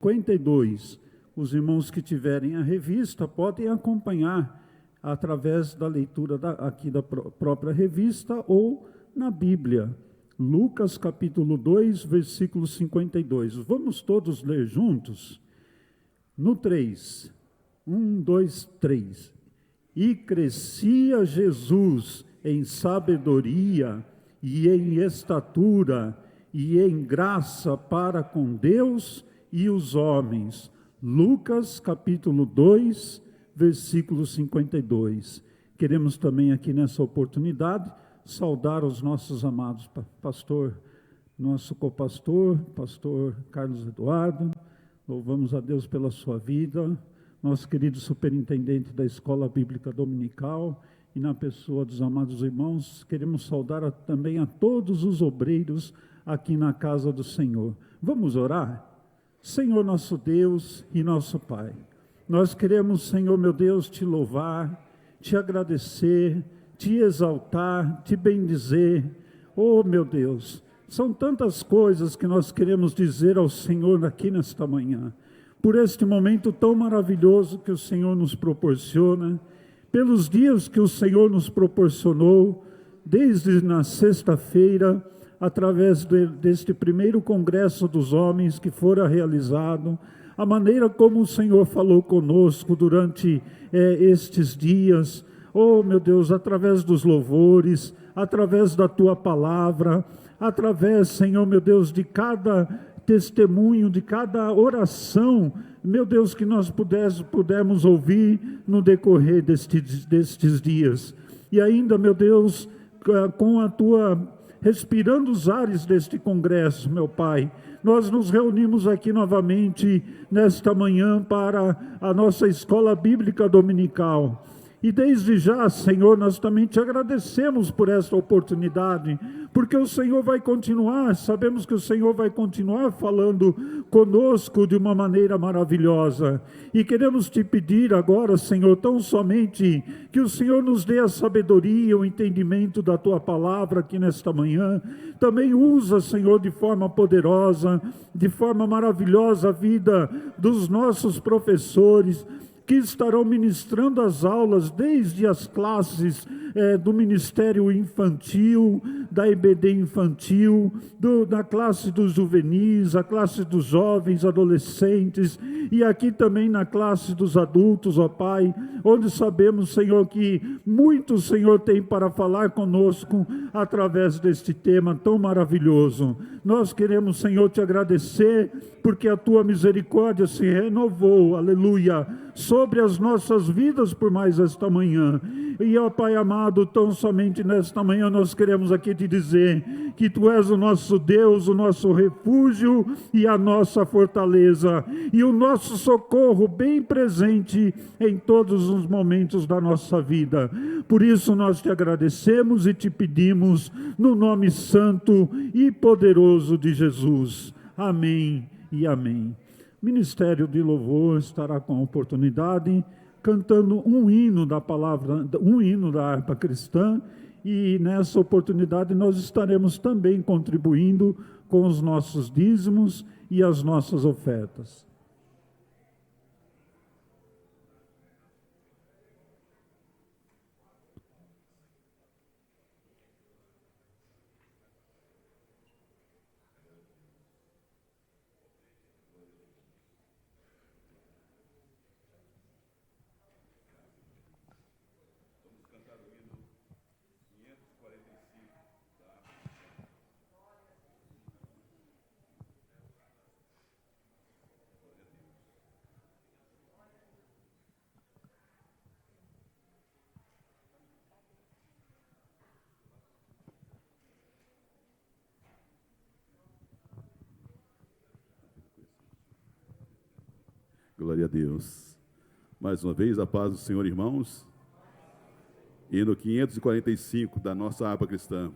52. Os irmãos que tiverem a revista podem acompanhar através da leitura aqui da própria revista ou na Bíblia. Lucas capítulo 2, versículo 52. Vamos todos ler juntos? No 3. 1, 2, 3. E crescia Jesus em sabedoria e em estatura e em graça para com Deus e os homens. Lucas capítulo 2, versículo 52. Queremos também aqui nessa oportunidade saudar os nossos amados pastor, nosso copastor, pastor Carlos Eduardo. Louvamos a Deus pela sua vida, nosso querido superintendente da Escola Bíblica Dominical, e na pessoa dos amados irmãos, queremos saudar também a todos os obreiros aqui na casa do Senhor. Vamos orar? Senhor nosso Deus e nosso Pai, nós queremos, Senhor meu Deus, te louvar, te agradecer, te exaltar, te bendizer. Oh meu Deus, são tantas coisas que nós queremos dizer ao Senhor aqui nesta manhã, por este momento tão maravilhoso que o Senhor nos proporciona, pelos dias que o Senhor nos proporcionou, desde na sexta-feira, através deste primeiro congresso dos homens que fora realizado, a maneira como o Senhor falou conosco durante estes dias, oh meu Deus, através dos louvores, através da tua palavra, através, Senhor meu Deus, de cada testemunho, de cada oração, meu Deus, que nós pudemos ouvir no decorrer destes dias. E ainda, meu Deus, com a tua, respirando os ares deste congresso, meu Pai, nós nos reunimos aqui novamente nesta manhã para a nossa escola bíblica dominical. E desde já, Senhor, nós também te agradecemos por esta oportunidade, porque o Senhor vai continuar, sabemos que o Senhor vai continuar falando conosco de uma maneira maravilhosa. E queremos te pedir agora, Senhor, tão somente que o Senhor nos dê a sabedoria, o entendimento da tua palavra aqui nesta manhã. Também usa, Senhor, de forma poderosa, de forma maravilhosa a vida dos nossos professores, que estarão ministrando as aulas desde as classes do Ministério Infantil, da EBD Infantil, da classe dos juvenis, a classe dos jovens, adolescentes, e aqui também na classe dos adultos, ó Pai, onde sabemos, Senhor, que muito o Senhor tem para falar conosco através deste tema tão maravilhoso. Nós queremos, Senhor, te agradecer, porque a tua misericórdia se renovou, aleluia, sobre as nossas vidas por mais esta manhã. E ó Pai amado, tão somente nesta manhã nós queremos aqui te dizer que tu és o nosso Deus, o nosso refúgio e a nossa fortaleza, e o nosso socorro bem presente em todos os momentos da nossa vida. Por isso nós te agradecemos e te pedimos no nome santo e poderoso de Jesus. Amém e amém. Ministério de Louvor estará com a oportunidade cantando um hino da palavra, um hino da harpa cristã, e nessa oportunidade nós estaremos também contribuindo com os nossos dízimos e as nossas ofertas. Glória a Deus. Mais uma vez, a paz do Senhor, irmãos. Hino 545 da nossa harpa cristã.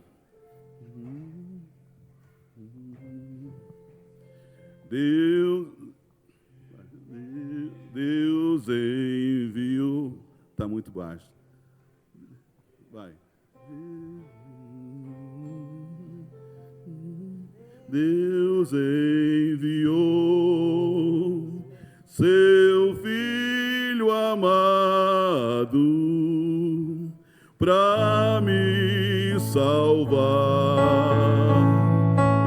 Deus enviou. Está muito baixo. Vai. Deus enviou seu Filho amado, para me salvar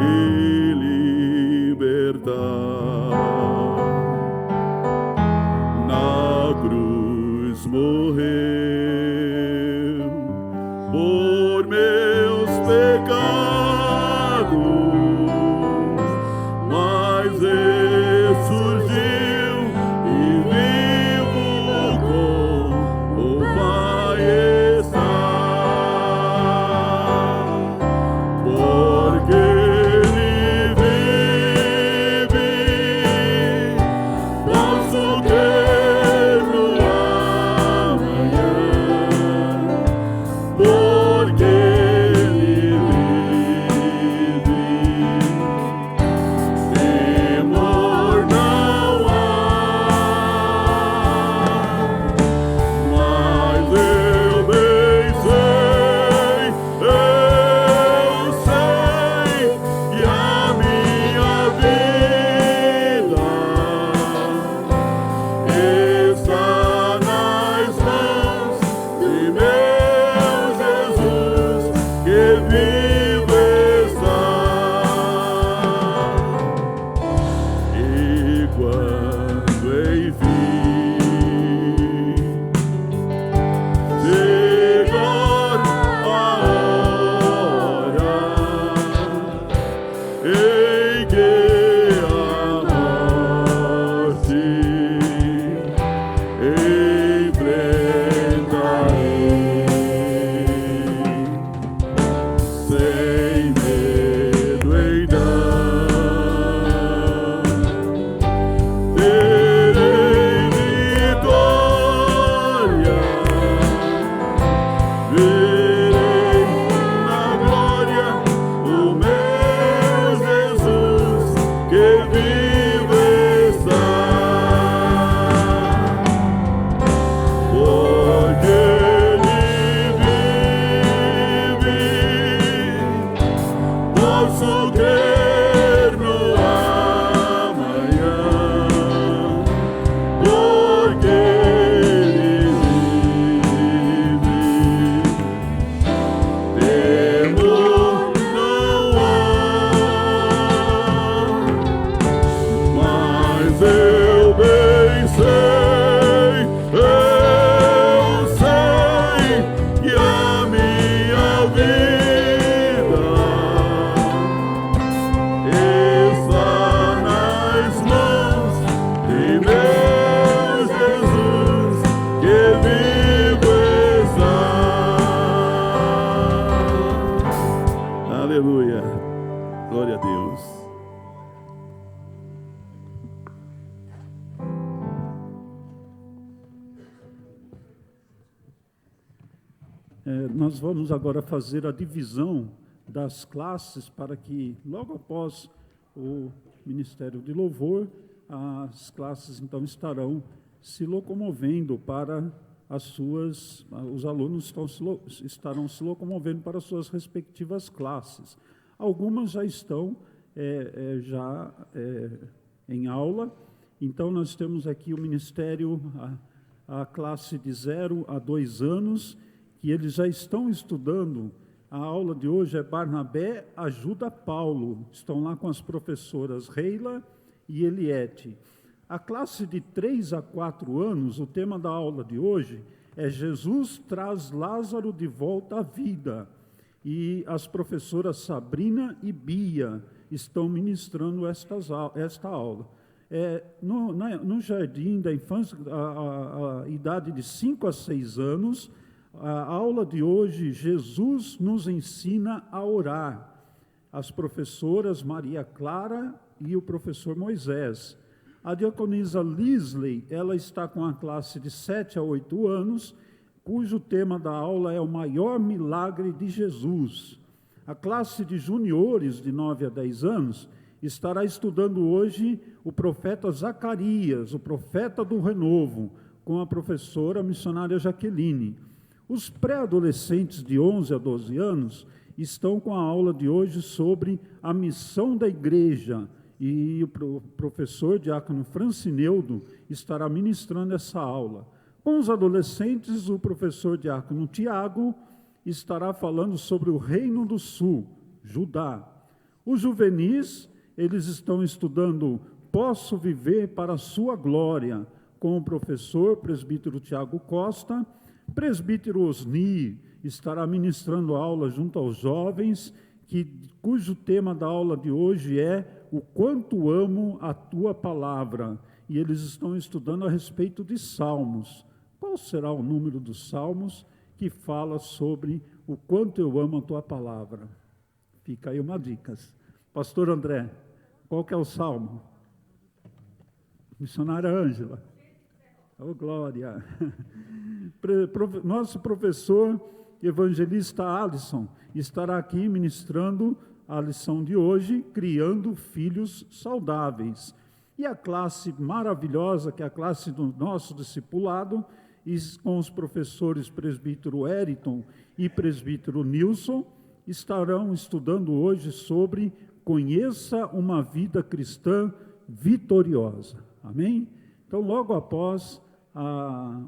e libertar. Na cruz morreu por meus pecados, mas ressurgiu e vivo com o Pai está. Porque Ele vive, posso crer no amanhã. Porque Ele vive, temor não há. Mas eu bem sei que a minha vida está nas mãos de meu Jesus, que vivo está. E quando enfim chegar a hora em que a morte enfrentarei, sem medo então terei vitória, verei na glória o meu Jesus, que vivo está. Porque Ele vive, posso crer no amanhã. Porque Ele vive, temor não há. Mas eu bem sei que a minha vida está nas mãos de meu Jesus, que vivo está. Aleluia, glória a Deus. Nós vamos agora fazer a divisão das classes para que, logo após o Ministério de Louvor, as classes, então, estarão se locomovendo para as suas... Os alunos estarão se locomovendo para as suas respectivas classes. Algumas já estão em aula. Então, nós temos aqui o Ministério, a classe de 0 a 2 anos, que eles já estão estudando. A aula de hoje é Barnabé ajuda Paulo. Estão lá com as professoras Reila e Eliette. A classe de 3 a 4 anos, o tema da aula de hoje é Jesus traz Lázaro de volta à vida. E as professoras Sabrina e Bia estão ministrando esta aula. No jardim da infância, a idade de 5 a 6 anos, a aula de hoje, Jesus nos ensina a orar. As professoras Maria Clara e o professor Moisés. A diaconisa Lisley, ela está com a classe de 7 a 8 anos, cujo tema da aula é o maior milagre de Jesus. A classe de juniores, de 9 a 10 anos, estará estudando hoje o profeta Zacarias, o profeta do renovo, com a professora missionária Jaqueline. Os pré-adolescentes de 11 a 12 anos estão com a aula de hoje sobre a missão da igreja, e o professor Diácono Francineudo estará ministrando essa aula. Com os adolescentes, o professor Diácono Tiago estará falando sobre o Reino do Sul, Judá. Os juvenis, eles estão estudando Posso Viver para a Sua Glória, com o professor presbítero Tiago Costa. Presbítero Osni estará ministrando aula junto aos jovens, cujo tema da aula de hoje é o quanto amo a tua palavra. E eles estão estudando a respeito de Salmos. Qual será o número dos Salmos que fala sobre o quanto eu amo a tua palavra? Fica aí uma dica. Pastor André, qual que é o Salmo? Missionária Ângela. Oh, glória. Nosso professor evangelista Alisson estará aqui ministrando a lição de hoje, Criando Filhos Saudáveis. E a classe maravilhosa, que é a classe do nosso discipulado, com os professores presbítero Eriton e presbítero Nilson, estarão estudando hoje sobre Conheça uma Vida Cristã Vitoriosa. Amém? Então, logo após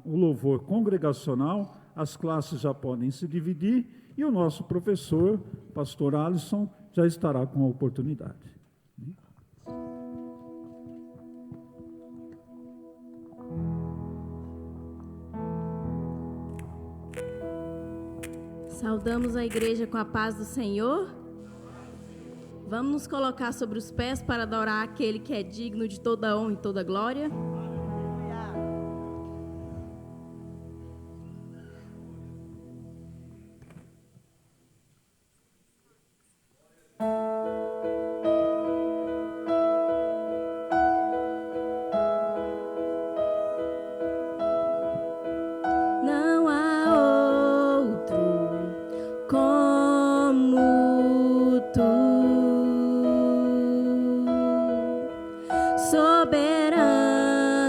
o louvor congregacional, as classes já podem se dividir e o nosso professor, pastor Alisson, já estará com a oportunidade. Saudamos a igreja com a paz do Senhor. Vamos nos colocar sobre os pés para adorar aquele que é digno de toda honra e toda glória. Soberano.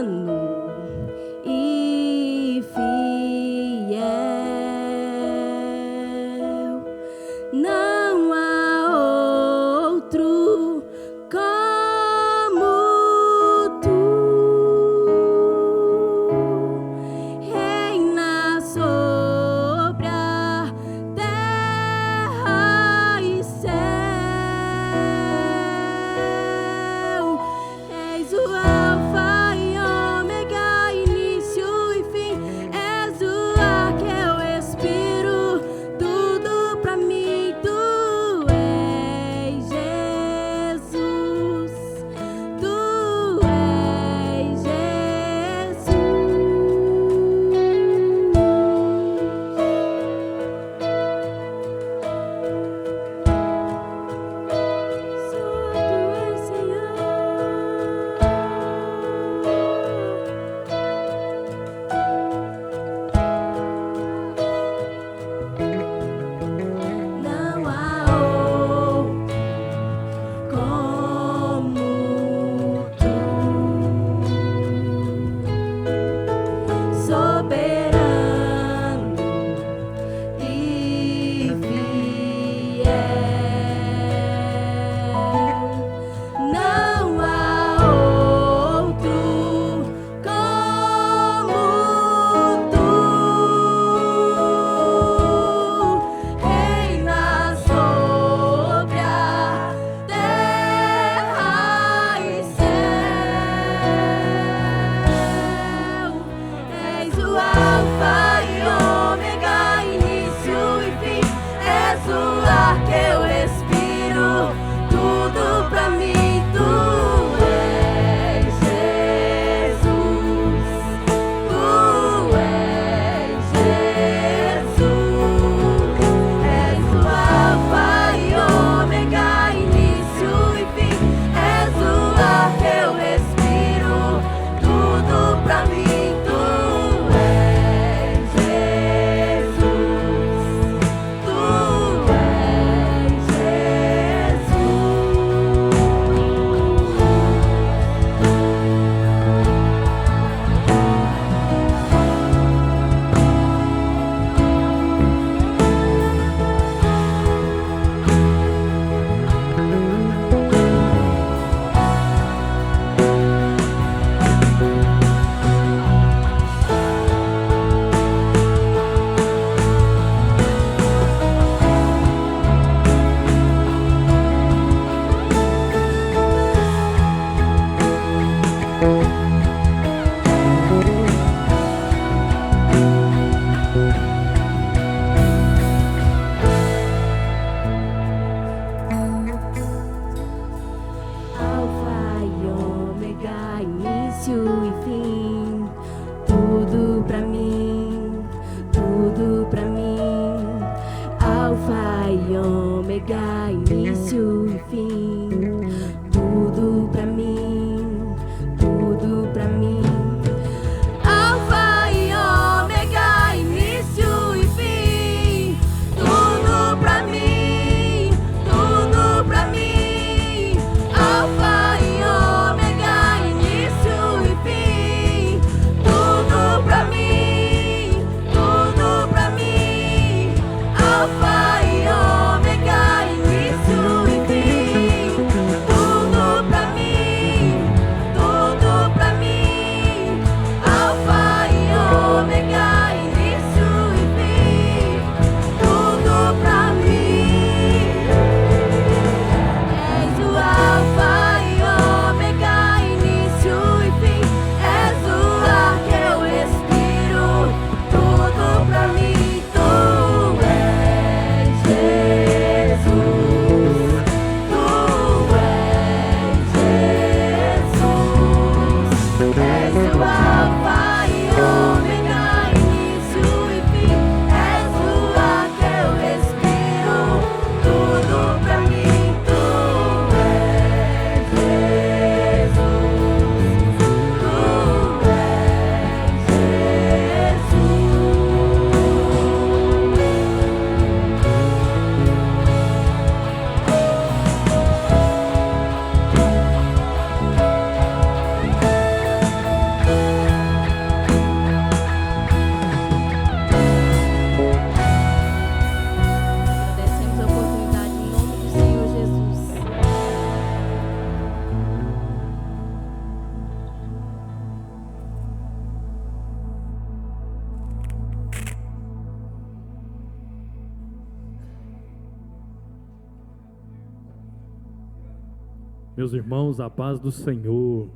Meus irmãos, a paz do Senhor.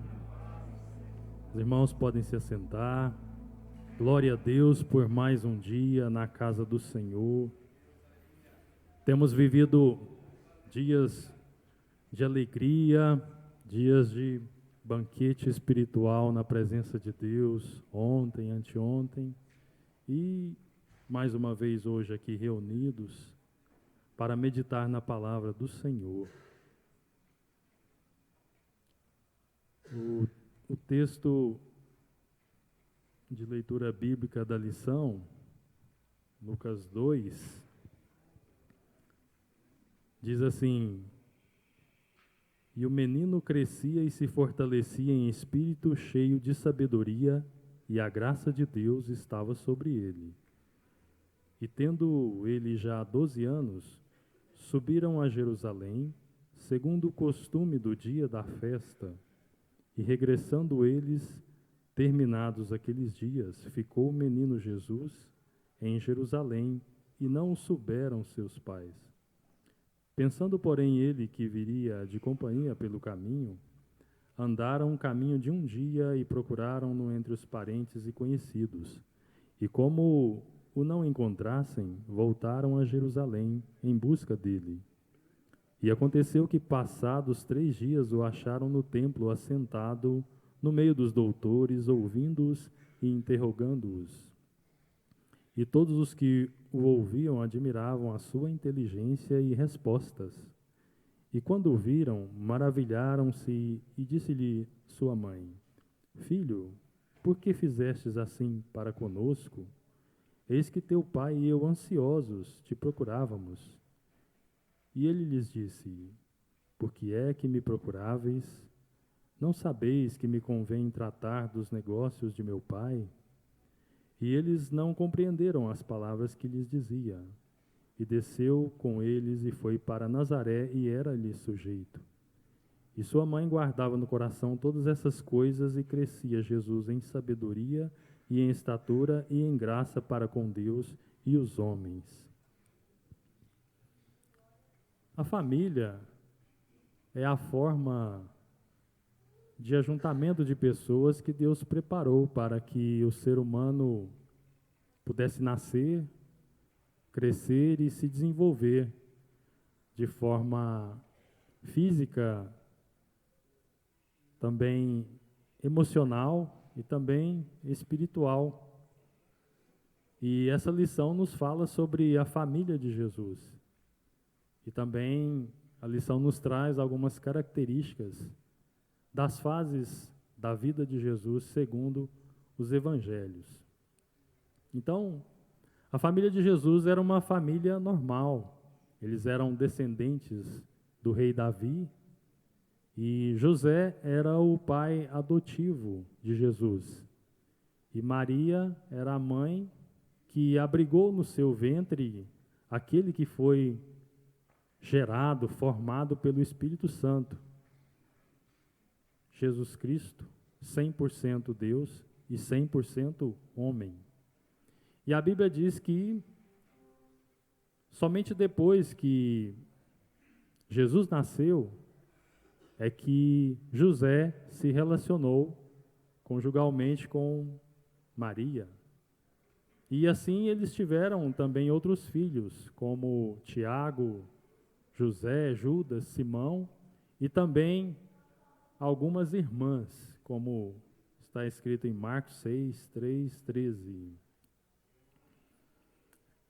Os irmãos podem se assentar. Glória a Deus por mais um dia na casa do Senhor. Temos vivido dias de alegria, dias de banquete espiritual na presença de Deus, ontem, anteontem, e mais uma vez hoje aqui reunidos para meditar na palavra do Senhor. O texto de leitura bíblica da lição, Lucas 2, diz assim: E o menino crescia e se fortalecia em espírito, cheio de sabedoria, e a graça de Deus estava sobre ele. E tendo ele já 12 anos, subiram a Jerusalém, segundo o costume do dia da festa. E regressando eles, terminados aqueles dias, ficou o menino Jesus em Jerusalém, e não o souberam seus pais. Pensando, porém, ele que viria de companhia pelo caminho, andaram um caminho de um dia e procuraram-no entre os parentes e conhecidos. E como o não encontrassem, voltaram a Jerusalém em busca dele. E aconteceu que, passados 3 dias, o acharam no templo, assentado no meio dos doutores, ouvindo-os e interrogando-os. E todos os que o ouviam admiravam a sua inteligência e respostas. E quando o viram, maravilharam-se, e disse-lhe sua mãe: Filho, por que fizestes assim para conosco? Eis que teu pai e eu, ansiosos, te procurávamos. E ele lhes disse: Por que é que me procuráveis? Não sabeis que me convém tratar dos negócios de meu pai? E eles não compreenderam as palavras que lhes dizia. E desceu com eles e foi para Nazaré, e era-lhe sujeito. E sua mãe guardava no coração todas essas coisas, e crescia Jesus em sabedoria e em estatura e em graça para com Deus e os homens. A família é a forma de ajuntamento de pessoas que Deus preparou para que o ser humano pudesse nascer, crescer e se desenvolver de forma física, também emocional e também espiritual. E essa lição nos fala sobre a família de Jesus. E também a lição nos traz algumas características das fases da vida de Jesus segundo os evangelhos. Então, a família de Jesus era uma família normal. Eles eram descendentes do rei Davi, e José era o pai adotivo de Jesus. E Maria era a mãe que abrigou no seu ventre aquele que foi gerado, formado pelo Espírito Santo. Jesus Cristo, 100% Deus e 100% homem. E a Bíblia diz que somente depois que Jesus nasceu é que José se relacionou conjugalmente com Maria. E assim eles tiveram também outros filhos, como Tiago, José, Judas, Simão, e também algumas irmãs, como está escrito em Marcos 6, 3, 13.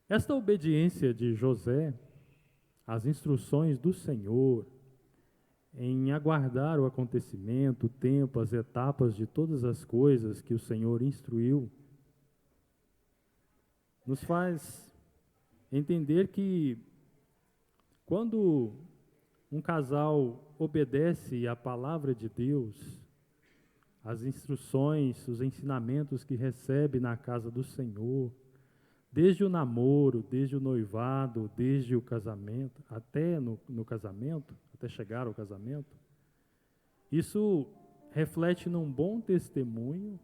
Esta obediência de José às instruções do Senhor, em aguardar o acontecimento, o tempo, as etapas de todas as coisas que o Senhor instruiu, nos faz entender que quando um casal obedece à palavra de Deus, às instruções, os ensinamentos que recebe na casa do Senhor, desde o namoro, desde o noivado, desde o casamento, até no casamento, até chegar ao casamento, isso reflete num bom testemunho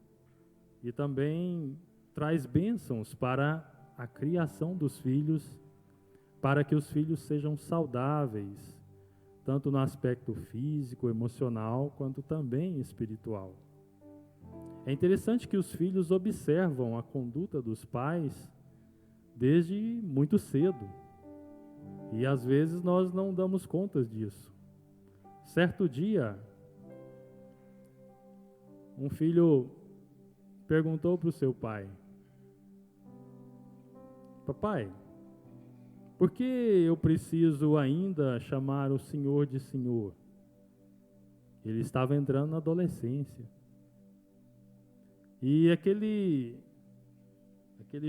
e também traz bênçãos para a criação dos filhos, para que os filhos sejam saudáveis, tanto no aspecto físico, emocional, quanto também espiritual. É interessante que os filhos observam a conduta dos pais desde muito cedo, e às vezes nós não damos conta disso. Certo dia, um filho perguntou para o seu pai: papai, por que eu preciso ainda chamar o senhor de senhor? Ele estava entrando na adolescência. E aquele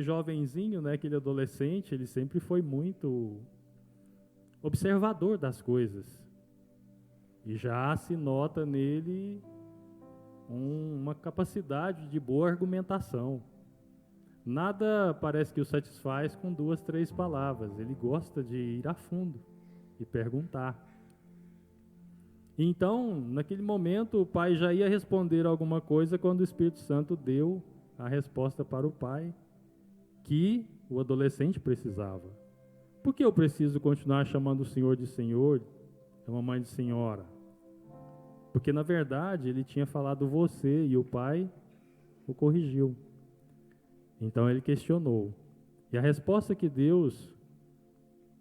jovenzinho, né, aquele adolescente, ele sempre foi muito observador das coisas. E já se nota nele uma capacidade de boa argumentação. Nada parece que o satisfaz com 2, 3 palavras. Ele gosta de ir a fundo e perguntar. Então, naquele momento, o pai já ia responder alguma coisa quando o Espírito Santo deu a resposta para o pai que o adolescente precisava. Por que eu preciso continuar chamando o senhor de senhor, a mamãe de senhora? Porque, na verdade, ele tinha falado você e o pai o corrigiu. Então ele questionou. E a resposta que Deus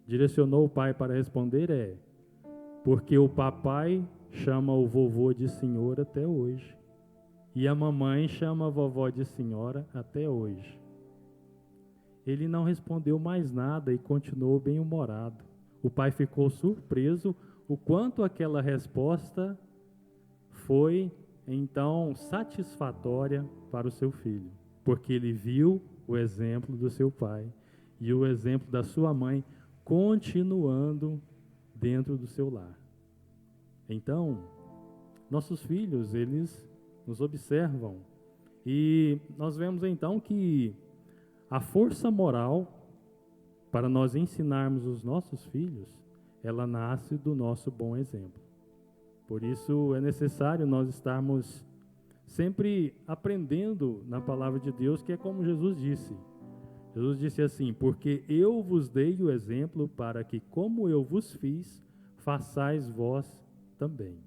direcionou o pai para responder é: porque o papai chama o vovô de senhor até hoje. E a mamãe chama a vovó de senhora até hoje. Ele não respondeu mais nada e continuou bem-humorado. O pai ficou surpreso o quanto aquela resposta foi, então, satisfatória para o seu filho. Porque ele viu o exemplo do seu pai e o exemplo da sua mãe continuando dentro do seu lar. Então, nossos filhos, eles nos observam e nós vemos então que a força moral para nós ensinarmos os nossos filhos, ela nasce do nosso bom exemplo. Por isso é necessário nós estarmos sempre aprendendo na palavra de Deus, que é como Jesus disse. Jesus disse assim: porque eu vos dei o exemplo para que, como eu vos fiz, façais vós também.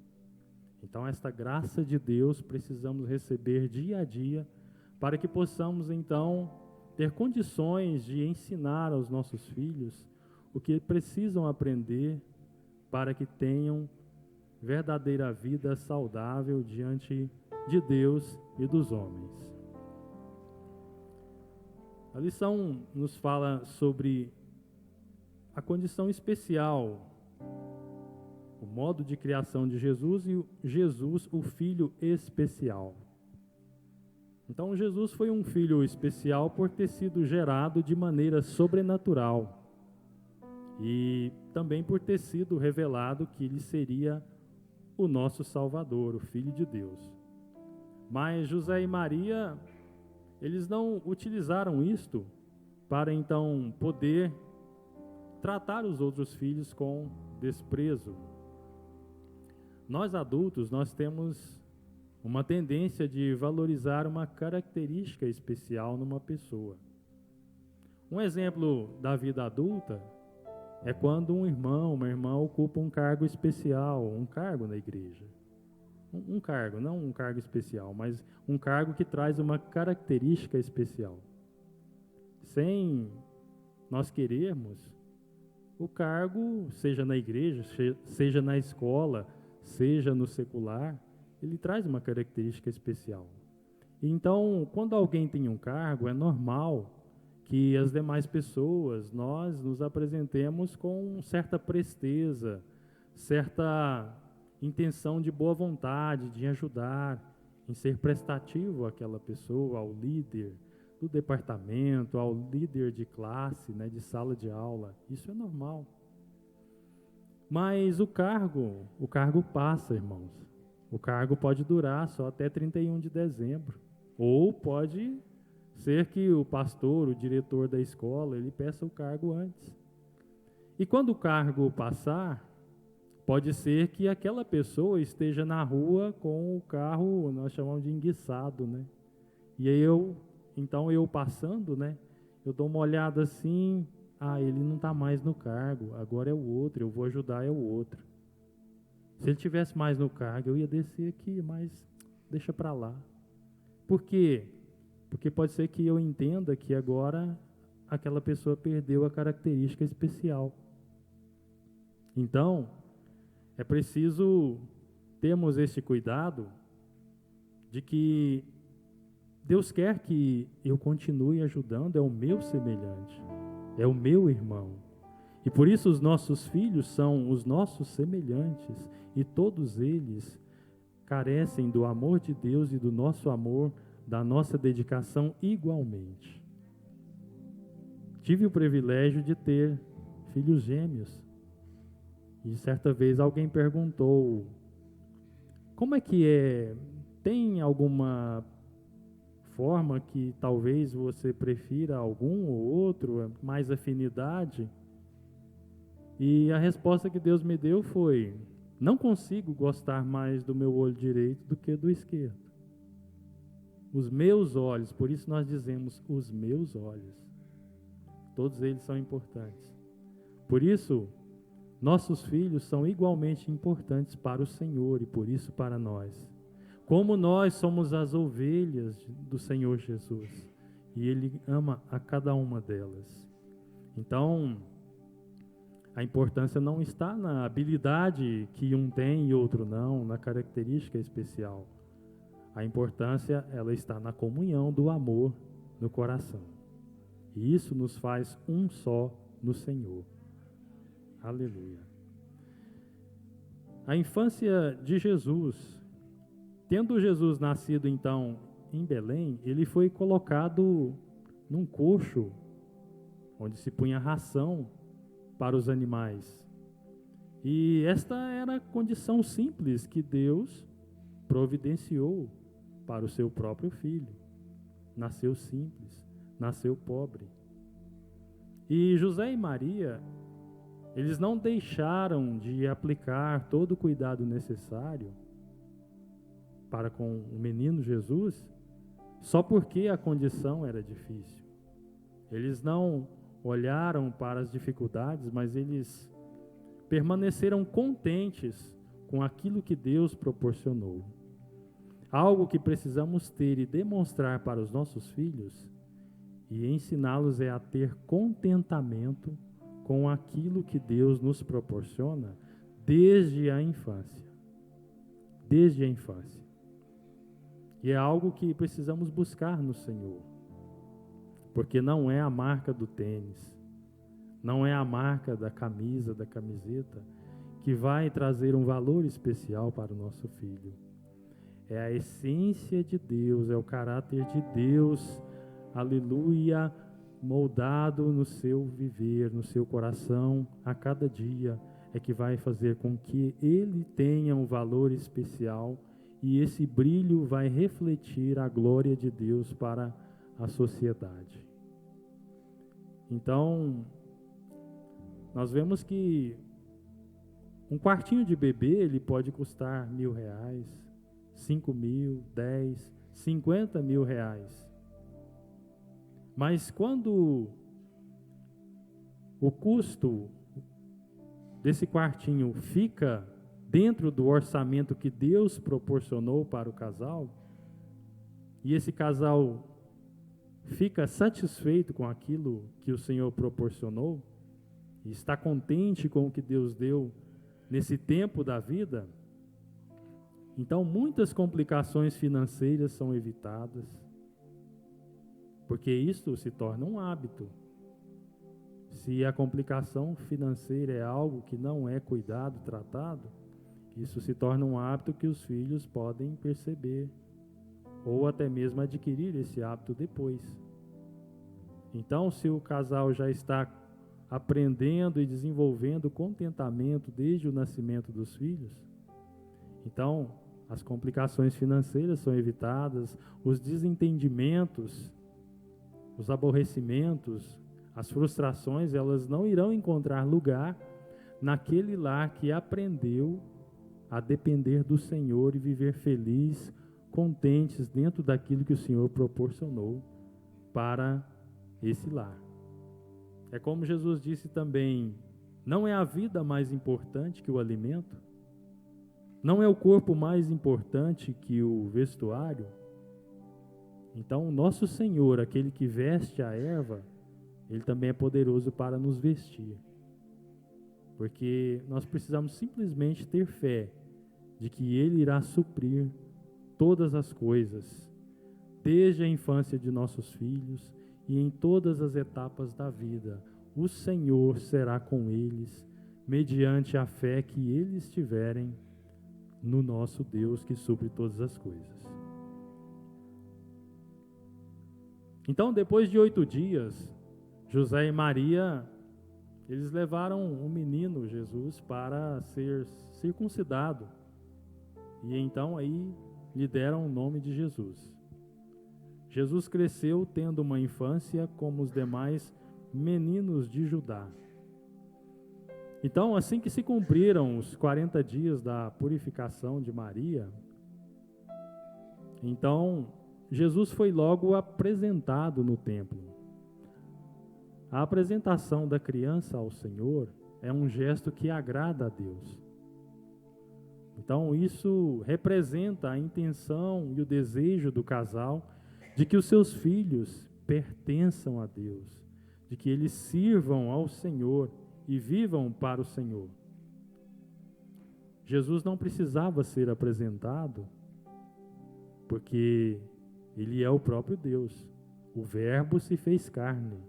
Então, esta graça de Deus precisamos receber dia a dia para que possamos, então, ter condições de ensinar aos nossos filhos o que precisam aprender para que tenham verdadeira vida saudável diante de Deus e dos homens. A lição nos fala sobre a condição especial, o modo de criação de Jesus e Jesus, o Filho especial. Então, Jesus foi um filho especial por ter sido gerado de maneira sobrenatural e também por ter sido revelado que ele seria o nosso Salvador, o Filho de Deus. Mas José e Maria, eles não utilizaram isto para então poder tratar os outros filhos com desprezo. Nós adultos, nós temos uma tendência de valorizar uma característica especial numa pessoa. Um exemplo da vida adulta é quando um irmão, uma irmã ocupa um cargo especial, um cargo na igreja. Um cargo, não um cargo especial, mas um cargo que traz uma característica especial. Sem nós querermos, o cargo, seja na igreja, seja na escola, seja no secular, ele traz uma característica especial. Então, quando alguém tem um cargo, é normal que as demais pessoas, nós nos apresentemos com certa presteza, certa intenção de boa vontade, de ajudar, em ser prestativo àquela pessoa, ao líder do departamento, ao líder de classe, né, de sala de aula. Isso é normal. Mas o cargo passa, irmãos. O cargo pode durar só até 31 de dezembro. Ou pode ser que o pastor, o diretor da escola, ele peça o cargo antes. E quando o cargo passar, pode ser que aquela pessoa esteja na rua com o carro, nós chamamos de enguiçado, né? E aí então eu passando, né? Eu dou uma olhada assim, ele não está mais no cargo, agora é o outro, eu vou ajudar, é o outro. Se ele tivesse mais no cargo, eu ia descer aqui, mas deixa para lá. Por quê? Porque pode ser que eu entenda que agora aquela pessoa perdeu a característica especial. Então, é preciso termos esse cuidado de que Deus quer que eu continue ajudando, é o meu semelhante, é o meu irmão. E por isso os nossos filhos são os nossos semelhantes, e todos eles carecem do amor de Deus e do nosso amor, da nossa dedicação igualmente. Tive o privilégio de ter filhos gêmeos. E certa vez alguém perguntou, como é que é? Tem alguma forma que talvez você prefira algum ou outro, mais afinidade? E a resposta que Deus me deu foi, não consigo gostar mais do meu olho direito do que do esquerdo. Os meus olhos, por isso nós dizemos os meus olhos. Todos eles são importantes. Por isso, nossos filhos são igualmente importantes para o Senhor e por isso para nós. Como nós somos as ovelhas do Senhor Jesus e Ele ama a cada uma delas. Então, a importância não está na habilidade que um tem e outro não, na característica especial. A importância, ela está na comunhão do amor no coração. E isso nos faz um só no Senhor. Aleluia. A infância de Jesus, tendo Jesus nascido então em Belém, ele foi colocado num coxo, onde se punha ração para os animais. E esta era a condição simples que Deus providenciou para o seu próprio filho. Nasceu simples, nasceu pobre. E José e Maria, eles não deixaram de aplicar todo o cuidado necessário para com o menino Jesus, só porque a condição era difícil. Eles não olharam para as dificuldades, mas eles permaneceram contentes com aquilo que Deus proporcionou. Algo que precisamos ter e demonstrar para os nossos filhos e ensiná-los é a ter contentamento com aquilo que Deus nos proporciona desde a infância. Desde a infância. E é algo que precisamos buscar no Senhor. Porque não é a marca do tênis, não é a marca da camisa, da camiseta, que vai trazer um valor especial para o nosso filho. É a essência de Deus, é o caráter de Deus, aleluia, moldado no seu viver, no seu coração, a cada dia, é que vai fazer com que ele tenha um valor especial e esse brilho vai refletir a glória de Deus para a sociedade. Então, nós vemos que um quartinho de bebê, ele pode custar R$1.000, 5.000, 10, 50 mil reais. Mas quando o custo desse quartinho fica dentro do orçamento que Deus proporcionou para o casal, e esse casal fica satisfeito com aquilo que o Senhor proporcionou, e está contente com o que Deus deu nesse tempo da vida, então muitas complicações financeiras são evitadas, porque isto se torna um hábito. Se a complicação financeira é algo que não é cuidado, tratado, isso se torna um hábito que os filhos podem perceber, ou até mesmo adquirir esse hábito depois. Então, se o casal já está aprendendo e desenvolvendo contentamento desde o nascimento dos filhos, então as complicações financeiras são evitadas, os desentendimentos, os aborrecimentos, as frustrações, elas não irão encontrar lugar naquele lar que aprendeu a depender do Senhor e viver feliz, contentes dentro daquilo que o Senhor proporcionou para esse lar. É como Jesus disse também, não é a vida mais importante que o alimento? Não é o corpo mais importante que o vestuário? Então, o nosso Senhor, aquele que veste a erva, Ele também é poderoso para nos vestir. Porque nós precisamos simplesmente ter fé de que Ele irá suprir todas as coisas, desde a infância de nossos filhos e em todas as etapas da vida. O Senhor será com eles, mediante a fé que eles tiverem no nosso Deus que supre todas as coisas. Então, depois de 8 dias, José e Maria, eles levaram o menino Jesus para ser circuncidado. E então aí lhe deram o nome de Jesus. Jesus cresceu tendo uma infância como os demais meninos de Judá. Então, assim que se cumpriram os 40 dias da purificação de Maria, então Jesus foi logo apresentado no templo. A apresentação da criança ao Senhor é um gesto que agrada a Deus. Então, isso representa a intenção e o desejo do casal de que os seus filhos pertençam a Deus, de que eles sirvam ao Senhor e vivam para o Senhor. Jesus não precisava ser apresentado, porque Ele é o próprio Deus. O Verbo se fez carne.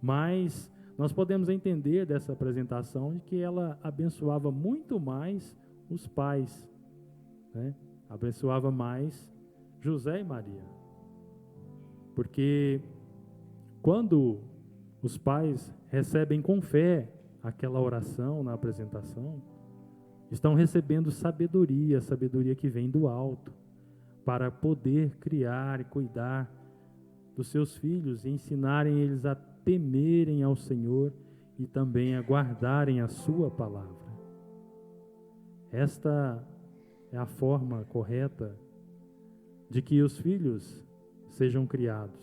Mas nós podemos entender dessa apresentação de que ela abençoava muito mais os pais, né? Abençoava mais José e Maria. Porque quando os pais recebem com fé aquela oração na apresentação, estão recebendo sabedoria, sabedoria que vem do alto, para poder criar e cuidar dos seus filhos e ensinarem eles a temerem ao Senhor e também a guardarem a sua palavra. Esta é a forma correta de que os filhos sejam criados.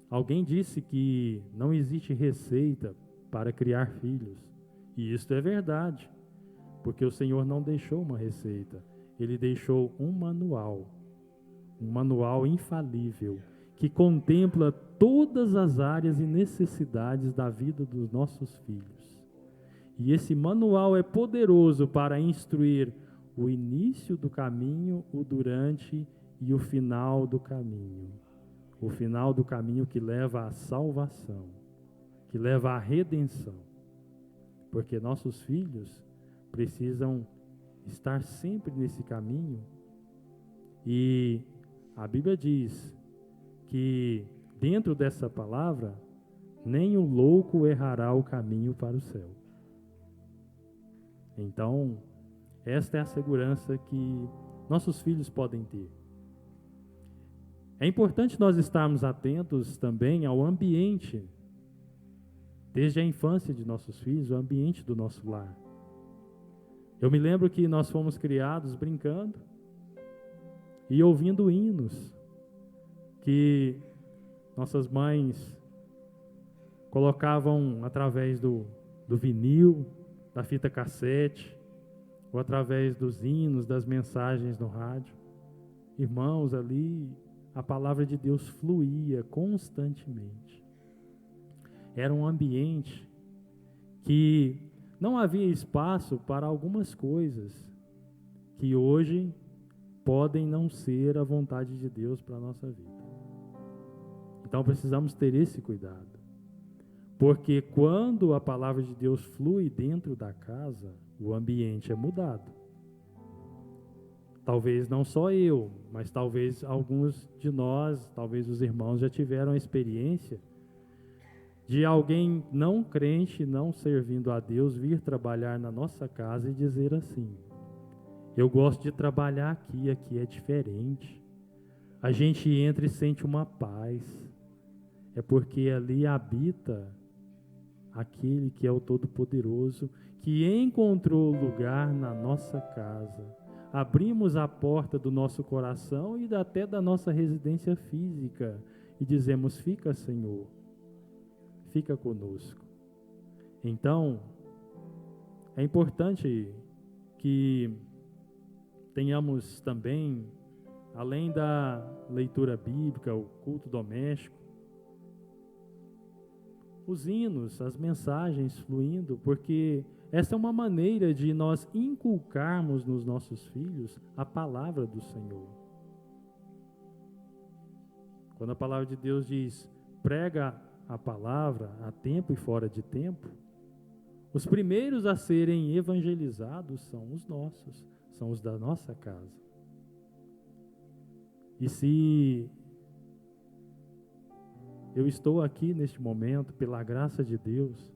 Alguém disse que não existe receita para criar filhos, e isto é verdade. porque o Senhor não deixou uma receita, Ele deixou um manual infalível, que contempla todas as áreas e necessidades da vida dos nossos filhos. E esse manual é poderoso para instruir o início do caminho, o durante e o final do caminho. O final do caminho que leva à salvação, que leva à redenção. Porque nossos filhos precisam estar sempre nesse caminho. E a Bíblia diz que dentro dessa palavra, nem o louco errará o caminho para o céu. Então, esta é a segurança que nossos filhos podem ter. É importante nós estarmos atentos também ao ambiente, desde a infância de nossos filhos, o ambiente do nosso lar. Eu me lembro que nós fomos criados brincando e ouvindo hinos que nossas mães colocavam através do vinil, da fita cassete, ou através dos hinos, das mensagens no rádio. Irmãos, ali a palavra de Deus fluía constantemente. Era um ambiente que não havia espaço para algumas coisas que hoje podem não ser a vontade de Deus para a nossa vida. Então precisamos ter esse cuidado, porque quando a palavra de Deus flui dentro da casa, o ambiente é mudado. Talvez não só eu, mas talvez alguns de nós, talvez os irmãos já tiveram a experiência de alguém não crente, não servindo a Deus, vir trabalhar na nossa casa e dizer assim: eu gosto de trabalhar aqui é diferente. A gente entra e sente uma paz. É porque ali habita aquele que é o Todo-Poderoso, que encontrou lugar na nossa casa. Abrimos a porta do nosso coração e até da nossa residência física e dizemos: fica, Senhor, fica conosco. Então, é importante que tenhamos também, além da leitura bíblica, o culto doméstico, os hinos, as mensagens fluindo, porque essa é uma maneira de nós inculcarmos nos nossos filhos a palavra do Senhor. Quando a palavra de Deus diz: prega a palavra a tempo e fora de tempo, os primeiros a serem evangelizados são os nossos, são os da nossa casa. E se eu estou aqui neste momento, pela graça de Deus,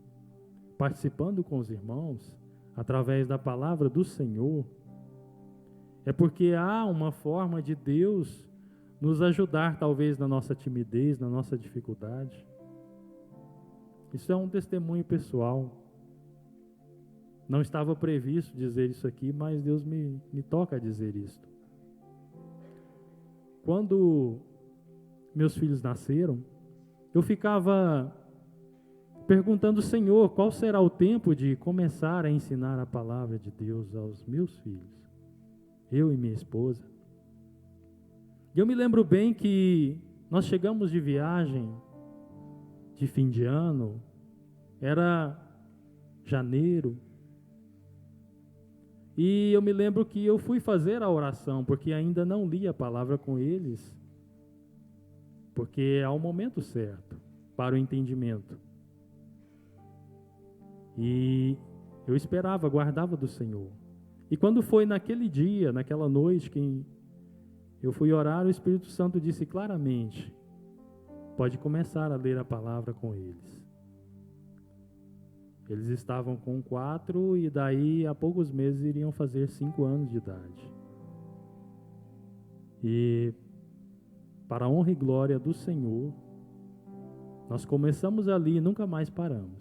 participando com os irmãos, através da palavra do Senhor, é porque há uma forma de Deus nos ajudar, talvez na nossa timidez, na nossa dificuldade. Isso é um testemunho pessoal. Não estava previsto dizer isso aqui, mas Deus me toca a dizer isso. Quando meus filhos nasceram, eu ficava perguntando: Senhor, qual será o tempo de começar a ensinar a palavra de Deus aos meus filhos? Eu e minha esposa. E eu me lembro bem que nós chegamos de viagem de fim de ano, era janeiro, e eu me lembro que eu fui fazer a oração, porque ainda não li a palavra com eles, porque é o momento certo para o entendimento. E eu esperava, aguardava do Senhor. E quando foi naquele dia, naquela noite, que eu fui orar, o Espírito Santo disse claramente: pode começar a ler a palavra com eles. Eles estavam com 4 e daí a poucos meses iriam fazer 5 anos de idade. E para a honra e glória do Senhor, nós começamos ali e nunca mais paramos.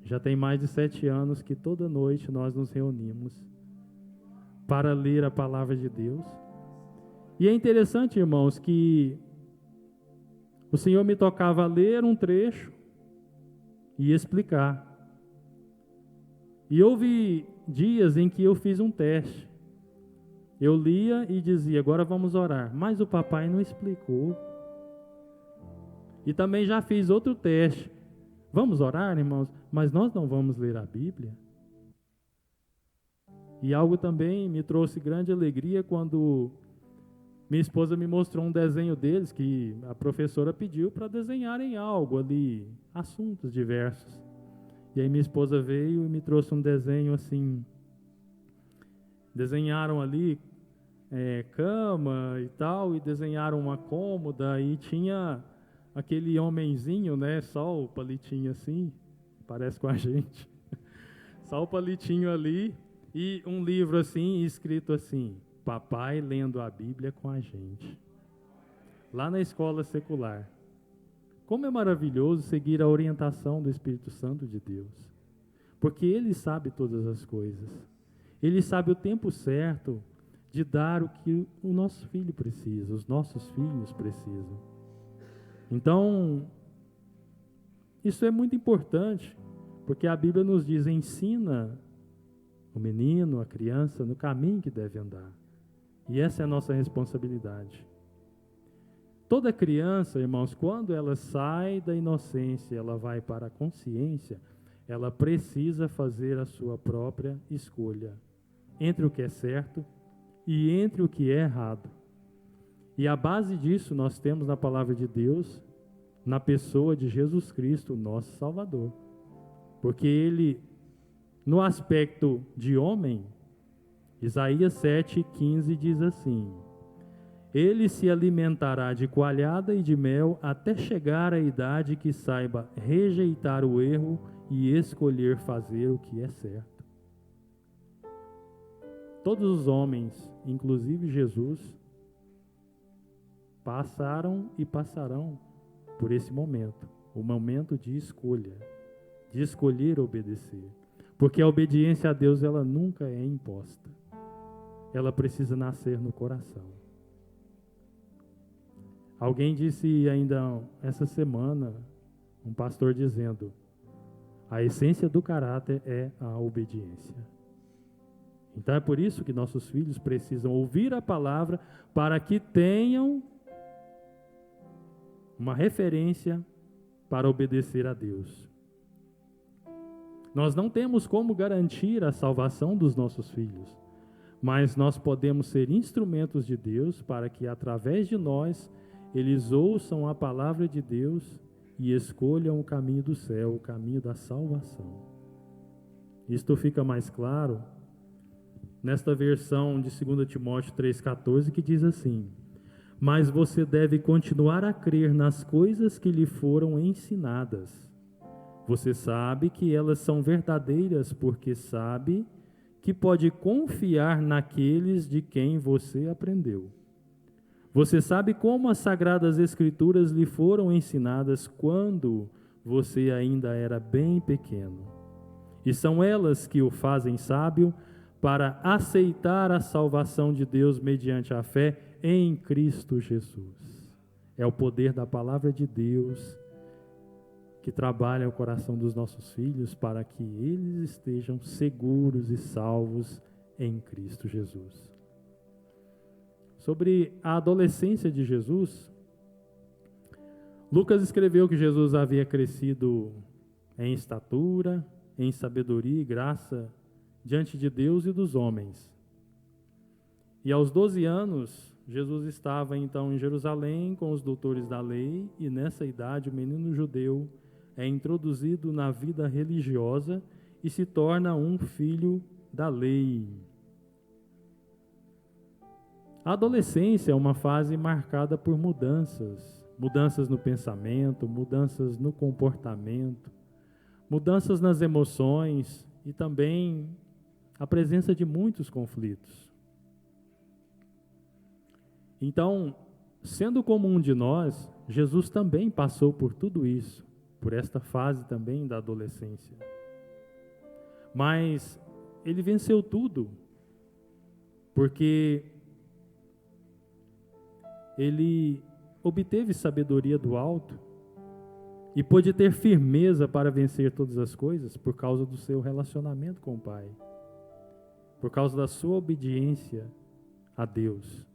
Já tem mais de 7 anos que toda noite nós nos reunimos para ler a palavra de Deus. E é interessante, irmãos, que o Senhor me tocava a ler um trecho e explicar. E houve dias em que eu fiz um teste. Eu lia e dizia, agora vamos orar. Mas o papai não explicou. E também já fiz outro teste. Vamos orar, irmãos, mas nós não vamos ler a Bíblia. E algo também me trouxe grande alegria quando minha esposa me mostrou um desenho deles, que a professora pediu para desenharem algo ali, assuntos diversos. E aí minha esposa veio e me trouxe um desenho assim. Desenharam ali cama e tal, e desenharam uma cômoda, e tinha aquele homenzinho, né, só o palitinho assim, parece com a gente, só o palitinho ali, e um livro assim, escrito assim, papai lendo a Bíblia com a gente, lá na escola secular. Como é maravilhoso seguir a orientação do Espírito Santo de Deus, porque Ele sabe todas as coisas, Ele sabe o tempo certo de dar o que o nosso filho precisa, os nossos filhos precisam. Então, isso é muito importante, porque a Bíblia nos diz, ensina o menino, a criança, no caminho que deve andar. E essa é a nossa responsabilidade. Toda criança, irmãos, quando ela sai da inocência, ela vai para a consciência, ela precisa fazer a sua própria escolha entre o que é certo e entre o que é errado. E a base disso nós temos na palavra de Deus, na pessoa de Jesus Cristo, nosso Salvador. Porque Ele, no aspecto de homem, Isaías 7,15 diz assim, Ele se alimentará de coalhada e de mel até chegar à idade que saiba rejeitar o erro e escolher fazer o que é certo. Todos os homens, inclusive Jesus, passaram e passarão por esse momento, o momento de escolha, de escolher obedecer. Porque a obediência a Deus, ela nunca é imposta. Ela precisa nascer no coração. Alguém disse ainda essa semana, um pastor dizendo, a essência do caráter é a obediência. Então é por isso que nossos filhos precisam ouvir a palavra para que tenham uma referência para obedecer a Deus. Nós não temos como garantir a salvação dos nossos filhos, mas nós podemos ser instrumentos de Deus para que através de nós eles ouçam a palavra de Deus e escolham o caminho do céu, o caminho da salvação. Isto fica mais claro nesta versão de 2 Timóteo 3,14, que diz assim, mas você deve continuar a crer nas coisas que lhe foram ensinadas. Você sabe que elas são verdadeiras, porque sabe que pode confiar naqueles de quem você aprendeu. Você sabe como as Sagradas Escrituras lhe foram ensinadas quando você ainda era bem pequeno. E são elas que o fazem sábio para aceitar a salvação de Deus mediante a fé em Cristo Jesus. É o poder da palavra de Deus que trabalha o coração dos nossos filhos para que eles estejam seguros e salvos em Cristo Jesus. Sobre a adolescência de Jesus, Lucas escreveu que Jesus havia crescido em estatura, em sabedoria e graça diante de Deus e dos homens. E aos 12 anos, Jesus estava então em Jerusalém com os doutores da lei, e nessa idade o menino judeu é introduzido na vida religiosa e se torna um filho da lei. A adolescência é uma fase marcada por mudanças no pensamento, mudanças no comportamento, mudanças nas emoções e também a presença de muitos conflitos. Então, sendo como um de nós, Jesus também passou por tudo isso, por esta fase também da adolescência. Mas ele venceu tudo, porque ele obteve sabedoria do alto e pôde ter firmeza para vencer todas as coisas por causa do seu relacionamento com o Pai. por causa da sua obediência a Deus.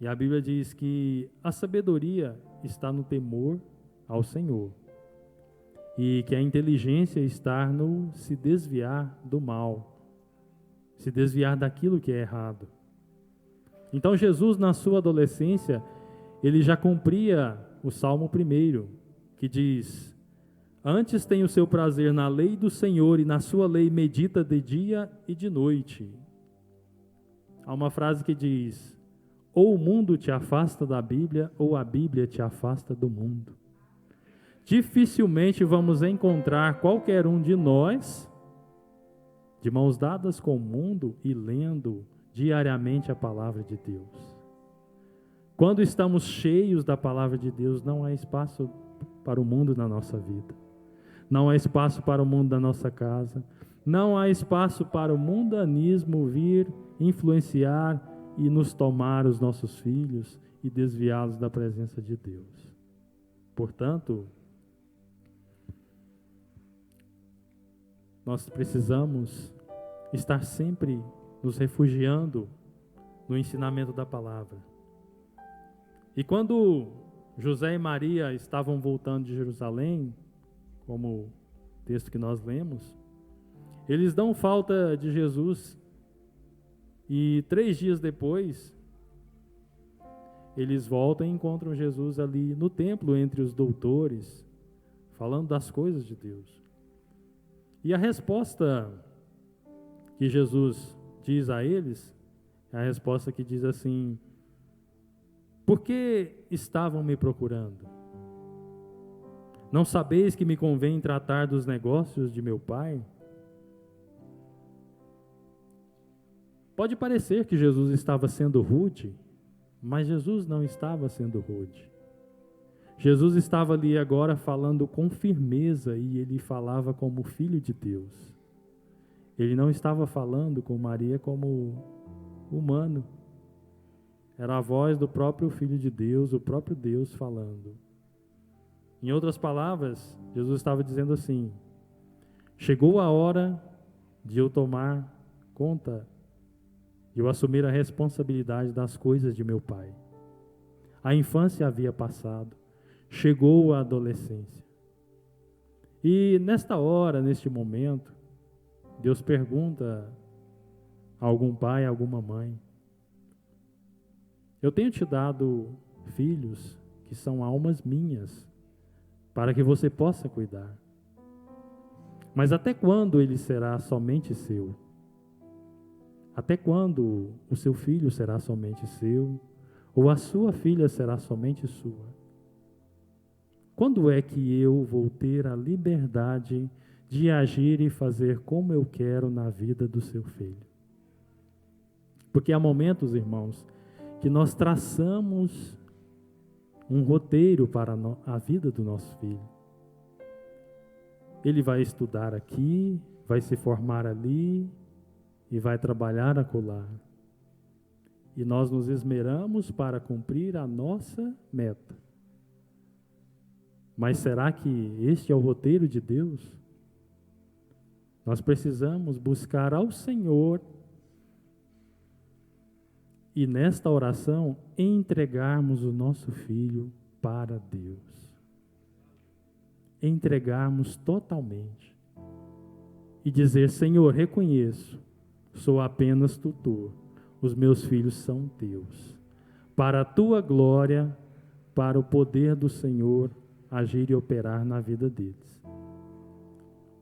E a Bíblia diz que a sabedoria está no temor ao Senhor, e que a inteligência está no se desviar do mal, se desviar daquilo que é errado. Então Jesus, na sua adolescência, ele já cumpria o Salmo 1, que diz: antes tem o seu prazer na lei do Senhor, e na sua lei medita de dia e de noite. Há uma frase que diz: ou o mundo te afasta da Bíblia, ou a Bíblia te afasta do mundo. Dificilmente vamos encontrar qualquer um de nós de mãos dadas com o mundo e lendo diariamente a palavra de Deus. Quando estamos cheios da palavra de Deus, não há espaço para o mundo na nossa vida. Não há espaço para o mundo da nossa casa. Não há espaço para o mundanismo vir influenciar e nos tomar os nossos filhos e desviá-los da presença de Deus. Portanto, nós precisamos estar sempre nos refugiando no ensinamento da palavra. E quando José e Maria estavam voltando de Jerusalém, como o texto que nós lemos, eles dão falta de Jesus, e 3 dias depois, eles voltam e encontram Jesus ali no templo, entre os doutores, falando das coisas de Deus. E a resposta que Jesus diz a eles, é a resposta que diz assim: por que estavam me procurando? Não sabeis que me convém tratar dos negócios de meu Pai? Pode parecer que Jesus estava sendo rude, mas Jesus não estava sendo rude. Jesus estava ali agora falando com firmeza, e ele falava como filho de Deus. Ele não estava falando com Maria como humano. Era a voz do próprio Filho de Deus, o próprio Deus falando. Em outras palavras, Jesus estava dizendo assim: chegou a hora de eu tomar conta, de eu assumir a responsabilidade das coisas de meu Pai. A infância havia passado, chegou a adolescência. E nesta hora, neste momento, Deus pergunta a algum pai, a alguma mãe: eu tenho te dado filhos que são almas minhas, para que você possa cuidar. Mas até quando ele será somente seu? Até quando o seu filho será somente seu? Ou a sua filha será somente sua? Quando é que eu vou ter a liberdade de agir e fazer como eu quero na vida do seu filho? Porque há momentos, irmãos, que nós traçamos um roteiro para a vida do nosso filho. Ele vai estudar aqui, vai se formar ali e vai trabalhar acolá. E nós nos esmeramos para cumprir a nossa meta. Mas será que este é o roteiro de Deus? Nós precisamos buscar ao Senhor e nesta oração entregarmos o nosso filho para Deus. Entregarmos totalmente. E dizer: Senhor, reconheço, sou apenas tutor, os meus filhos são teus. Para a tua glória, para o poder do Senhor agir e operar na vida deles.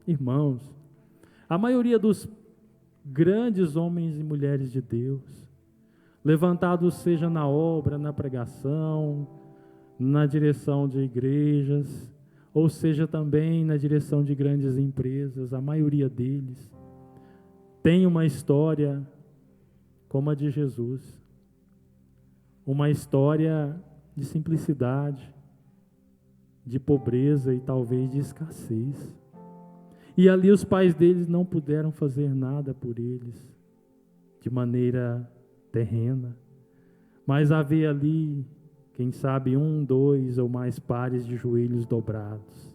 Irmãos, a maioria dos grandes homens e mulheres de Deus, levantados seja na obra, na pregação, na direção de igrejas, ou seja também na direção de grandes empresas, a maioria deles tem uma história como a de Jesus, uma história de simplicidade, de pobreza e talvez de escassez. E ali os pais deles não puderam fazer nada por eles, de maneira terrena, mas havia ali, quem sabe 1, 2 ou mais pares de joelhos dobrados,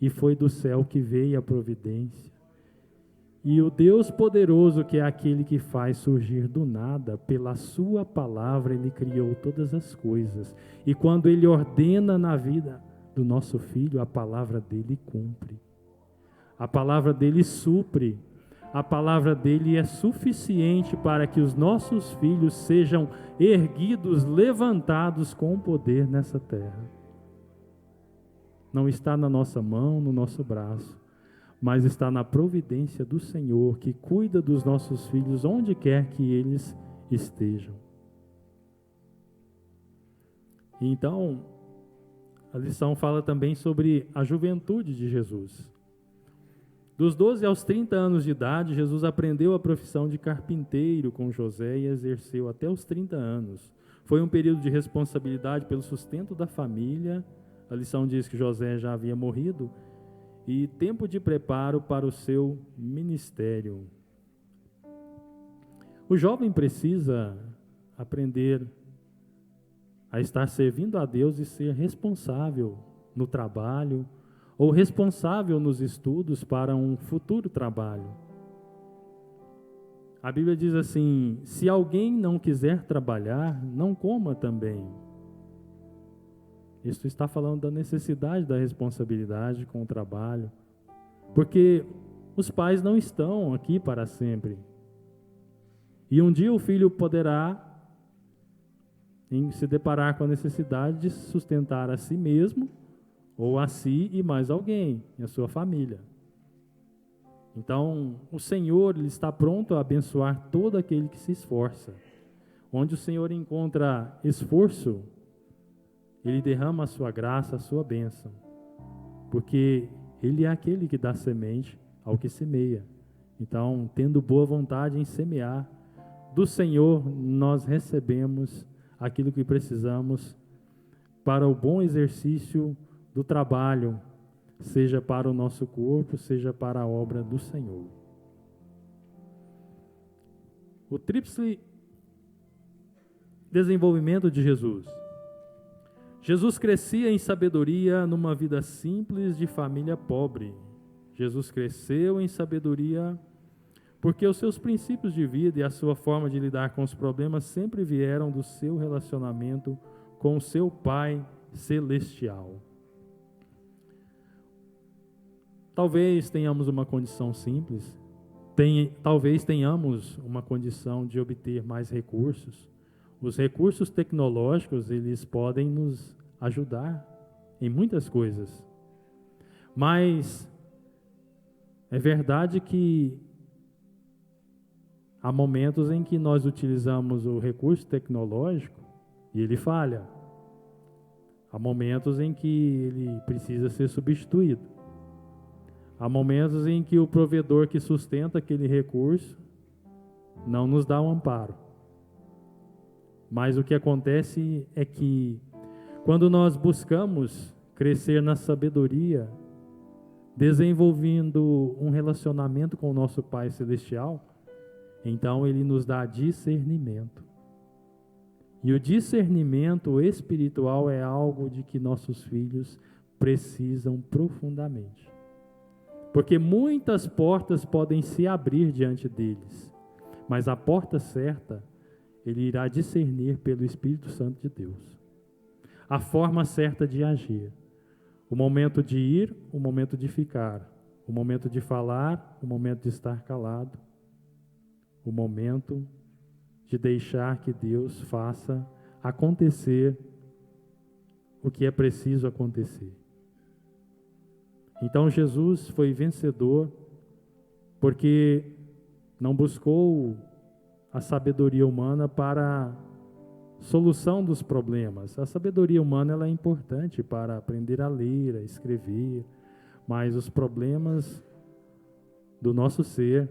e foi do céu que veio a providência, E o Deus poderoso, que é aquele que faz surgir do nada, pela sua palavra ele criou todas as coisas. E quando ele ordena na vida do nosso filho, a palavra dele cumpre. A palavra dele supre. A palavra dele é suficiente para que os nossos filhos sejam erguidos, levantados com poder nessa terra. Não está na nossa mão, no nosso braço, mas está na providência do Senhor, que cuida dos nossos filhos onde quer que eles estejam. Então, a lição fala também sobre a juventude de Jesus. Dos 12 aos 30 anos de idade, Jesus aprendeu a profissão de carpinteiro com José e exerceu até os 30 anos. Foi um período de responsabilidade pelo sustento da família. A lição diz que José já havia morrido. E tempo de preparo para o seu ministério. O jovem precisa aprender a estar servindo a Deus e ser responsável no trabalho, ou responsável nos estudos para um futuro trabalho. A Bíblia diz assim: se alguém não quiser trabalhar, não coma também. Isso está falando da necessidade da responsabilidade com o trabalho, porque os pais não estão aqui para sempre. E um dia o filho poderá se deparar com a necessidade de sustentar a si mesmo, ou a si e mais alguém, e a sua família. Então, o Senhor ele está pronto a abençoar todo aquele que se esforça. Onde o Senhor encontra esforço, Ele derrama a sua graça, a sua bênção. Porque Ele é aquele que dá semente ao que semeia. Então, tendo boa vontade em semear, do Senhor nós recebemos aquilo que precisamos para o bom exercício do trabalho, seja para o nosso corpo, seja para a obra do Senhor. O tríplice desenvolvimento de Jesus. Jesus crescia em sabedoria numa vida simples de família pobre. Jesus cresceu em sabedoria porque os seus princípios de vida e a sua forma de lidar com os problemas sempre vieram do seu relacionamento com o seu Pai celestial. Talvez tenhamos uma condição simples, talvez tenhamos uma condição de obter mais recursos. Os recursos tecnológicos, eles podem nos ajudar em muitas coisas. Mas é verdade que há momentos em que nós utilizamos o recurso tecnológico e ele falha. Há momentos em que ele precisa ser substituído. Há momentos em que o provedor que sustenta aquele recurso não nos dá um amparo. Mas o que acontece é que, quando nós buscamos crescer na sabedoria, desenvolvendo um relacionamento com o nosso Pai Celestial, então Ele nos dá discernimento. E o discernimento espiritual é algo de que nossos filhos precisam profundamente. Porque muitas portas podem se abrir diante deles, mas a porta certa, ele irá discernir pelo Espírito Santo de Deus. A forma certa de agir, o momento de ir, o momento de ficar, o momento de falar, o momento de estar calado, o momento de deixar que Deus faça acontecer o que é preciso acontecer. Então Jesus foi vencedor porque não buscou a sabedoria humana para a solução dos problemas. A sabedoria humana ela é importante para aprender a ler, a escrever, mas os problemas do nosso ser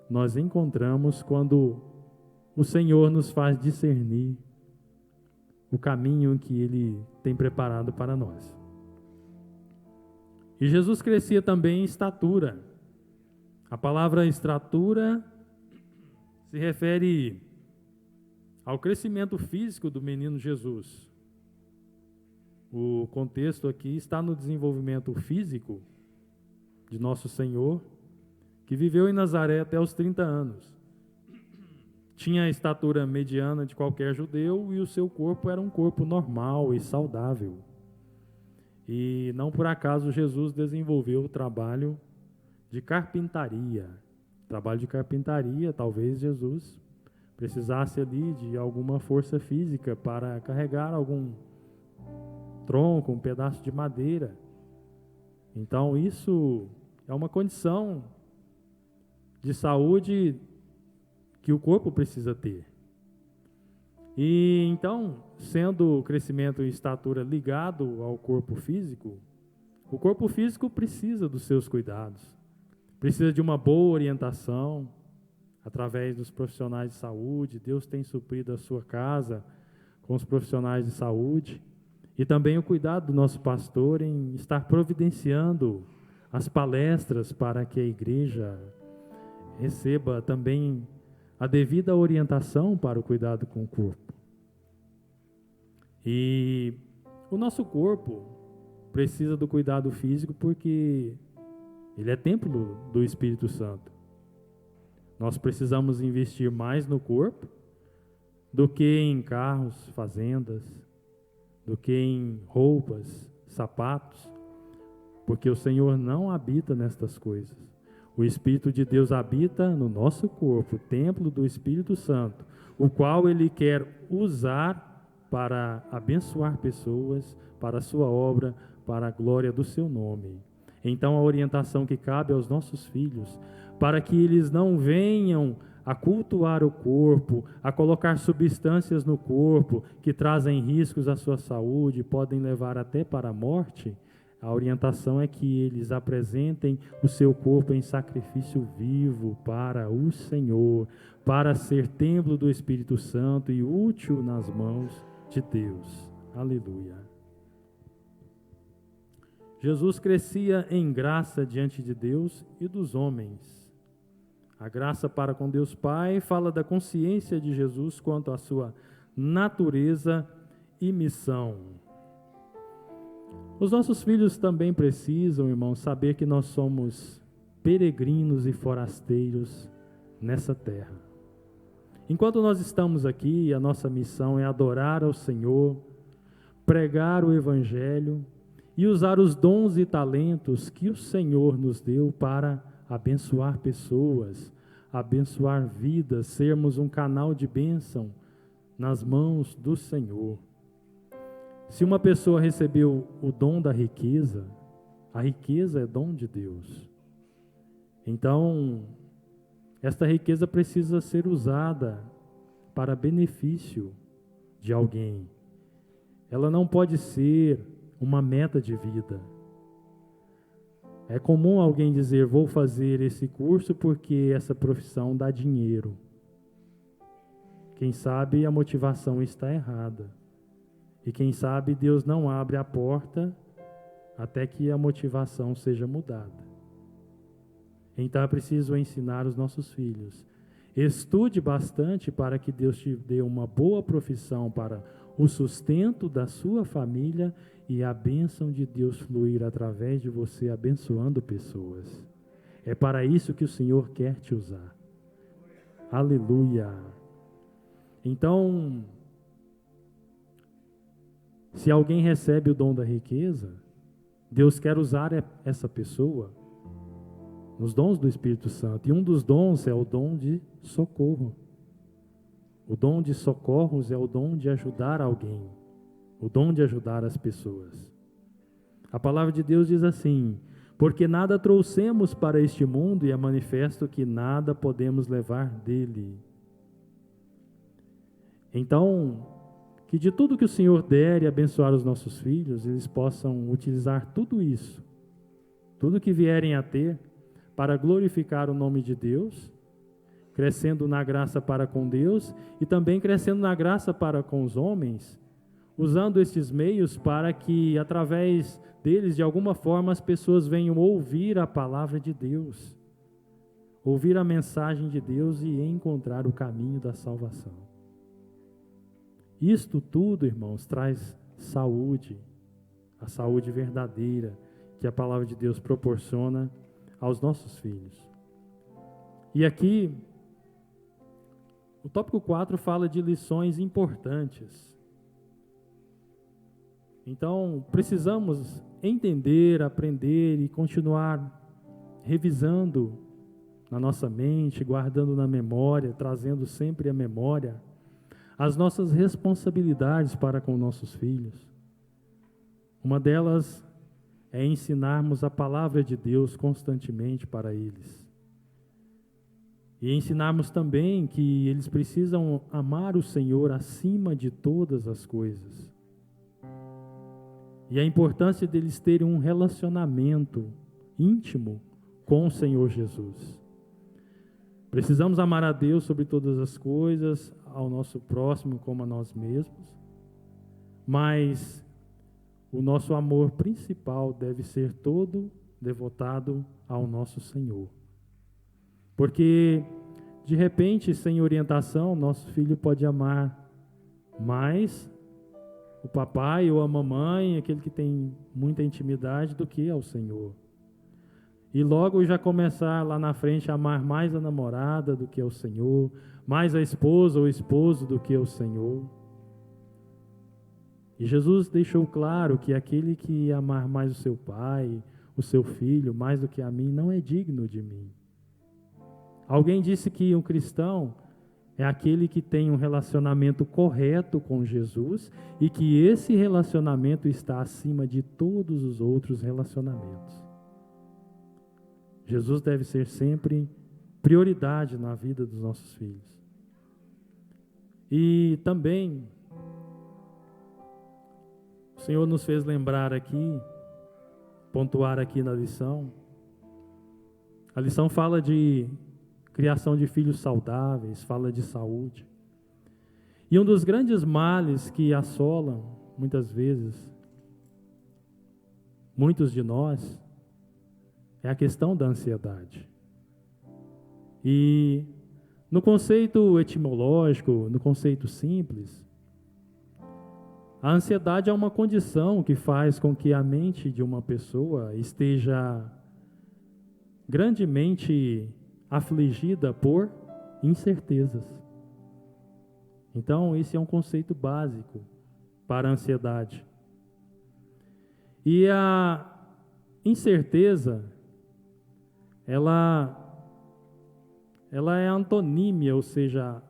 nós encontramos quando o Senhor nos faz discernir o caminho que Ele tem preparado para nós. E Jesus crescia também em estatura. A palavra estatura se refere ao crescimento físico do menino Jesus. O contexto aqui está no desenvolvimento físico de nosso Senhor que viveu em Nazaré até os 30 anos. Tinha a estatura mediana de qualquer judeu e o seu corpo era um corpo normal e saudável. E não por acaso Jesus desenvolveu o trabalho de carpintaria. Trabalho de carpintaria, talvez Jesus precisasse ali de alguma força física para carregar algum tronco, um pedaço de madeira. Então isso é uma condição de saúde que o corpo precisa ter. E então, sendo o crescimento e estatura ligado ao corpo físico, o corpo físico precisa dos seus cuidados, precisa de uma boa orientação através dos profissionais de saúde. Deus tem suprido a sua casa com os profissionais de saúde e também o cuidado do nosso pastor em estar providenciando as palestras para que a igreja receba também a devida orientação para o cuidado com o corpo. E o nosso corpo precisa do cuidado físico porque ele é templo do Espírito Santo. Nós precisamos investir mais no corpo do que em carros, fazendas, do que em roupas, sapatos, porque o Senhor não habita nestas coisas. O Espírito de Deus habita no nosso corpo, templo do Espírito Santo, o qual Ele quer usar para abençoar pessoas, para a sua obra, para a glória do seu nome. Então a orientação que cabe aos nossos filhos, para que eles não venham a cultuar o corpo, a colocar substâncias no corpo que trazem riscos à sua saúde, podem levar até para a morte, a orientação é que eles apresentem o seu corpo em sacrifício vivo para o Senhor, para ser templo do Espírito Santo e útil nas mãos de Deus. Aleluia. Jesus crescia em graça diante de Deus e dos homens. A graça para com Deus Pai fala da consciência de Jesus quanto à sua natureza e missão. Os nossos filhos também precisam, irmãos, saber que nós somos peregrinos e forasteiros nessa terra. Enquanto nós estamos aqui, a nossa missão é adorar ao Senhor, pregar o Evangelho e usar os dons e talentos que o Senhor nos deu para abençoar pessoas, abençoar vidas, sermos um canal de bênção nas mãos do Senhor. Se uma pessoa recebeu o dom da riqueza, a riqueza é dom de Deus. Então, esta riqueza precisa ser usada para benefício de alguém. Ela não pode ser uma meta de vida. É comum alguém dizer, vou fazer esse curso porque essa profissão dá dinheiro. Quem sabe a motivação está errada. E quem sabe Deus não abre a porta até que a motivação seja mudada. Então é preciso ensinar os nossos filhos. Estude bastante para que Deus te dê uma boa profissão para o sustento da sua família e a bênção de Deus fluir através de você, abençoando pessoas. É para isso que o Senhor quer te usar. Aleluia. Então, se alguém recebe o dom da riqueza, Deus quer usar essa pessoa nos dons do Espírito Santo. E um dos dons é o dom de socorro. O dom de socorros é o dom de ajudar alguém, o dom de ajudar as pessoas. A palavra de Deus diz assim, porque nada trouxemos para este mundo e é manifesto que nada podemos levar dele. Então, que de tudo que o Senhor der e abençoar os nossos filhos, eles possam utilizar tudo isso, tudo que vierem a ter, para glorificar o nome de Deus, crescendo na graça para com Deus e também crescendo na graça para com os homens, usando estes meios para que, através deles, de alguma forma, as pessoas venham ouvir a palavra de Deus, ouvir a mensagem de Deus e encontrar o caminho da salvação. Isto tudo, irmãos, traz saúde, a saúde verdadeira que a palavra de Deus proporciona aos nossos filhos. E aqui, o tópico 4 fala de lições importantes. Então, precisamos entender, aprender e continuar revisando na nossa mente, guardando na memória, trazendo sempre à memória as nossas responsabilidades para com nossos filhos. Uma delas é ensinarmos a palavra de Deus constantemente para eles. E ensinarmos também que eles precisam amar o Senhor acima de todas as coisas. E a importância deles terem um relacionamento íntimo com o Senhor Jesus. Precisamos amar a Deus sobre todas as coisas, ao nosso próximo como a nós mesmos, mas o nosso amor principal deve ser todo devotado ao nosso Senhor. Porque, de repente, sem orientação, nosso filho pode amar mais o papai ou a mamãe, aquele que tem muita intimidade, do que ao Senhor. E logo já começar lá na frente a amar mais a namorada do que ao Senhor, mais a esposa ou o esposo do que ao Senhor. E Jesus deixou claro que aquele que amar mais o seu pai, o seu filho, mais do que a mim, não é digno de mim. Alguém disse que um cristão é aquele que tem um relacionamento correto com Jesus e que esse relacionamento está acima de todos os outros relacionamentos. Jesus deve ser sempre prioridade na vida dos nossos filhos. E também, o Senhor nos fez lembrar aqui, pontuar aqui na lição. A lição fala de criação de filhos saudáveis, fala de saúde. E um dos grandes males que assolam, muitas vezes, muitos de nós, é a questão da ansiedade. E no conceito etimológico, no conceito simples, a ansiedade é uma condição que faz com que a mente de uma pessoa esteja grandemente afligida por incertezas. Então, esse é um conceito básico para a ansiedade. E a incerteza, ela é antonímia, ou seja,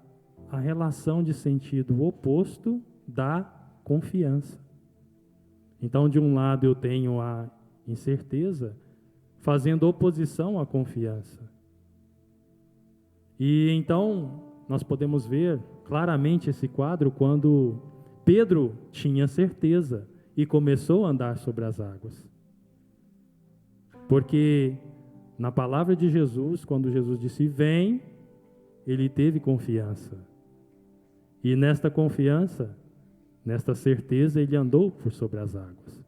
a relação de sentido oposto da confiança. Então, de um lado eu tenho a incerteza, fazendo oposição à confiança. E então, nós podemos ver claramente esse quadro quando Pedro tinha certeza e começou a andar sobre as águas. Porque na palavra de Jesus, quando Jesus disse vem, ele teve confiança. E nesta confiança, nesta certeza, ele andou por sobre as águas.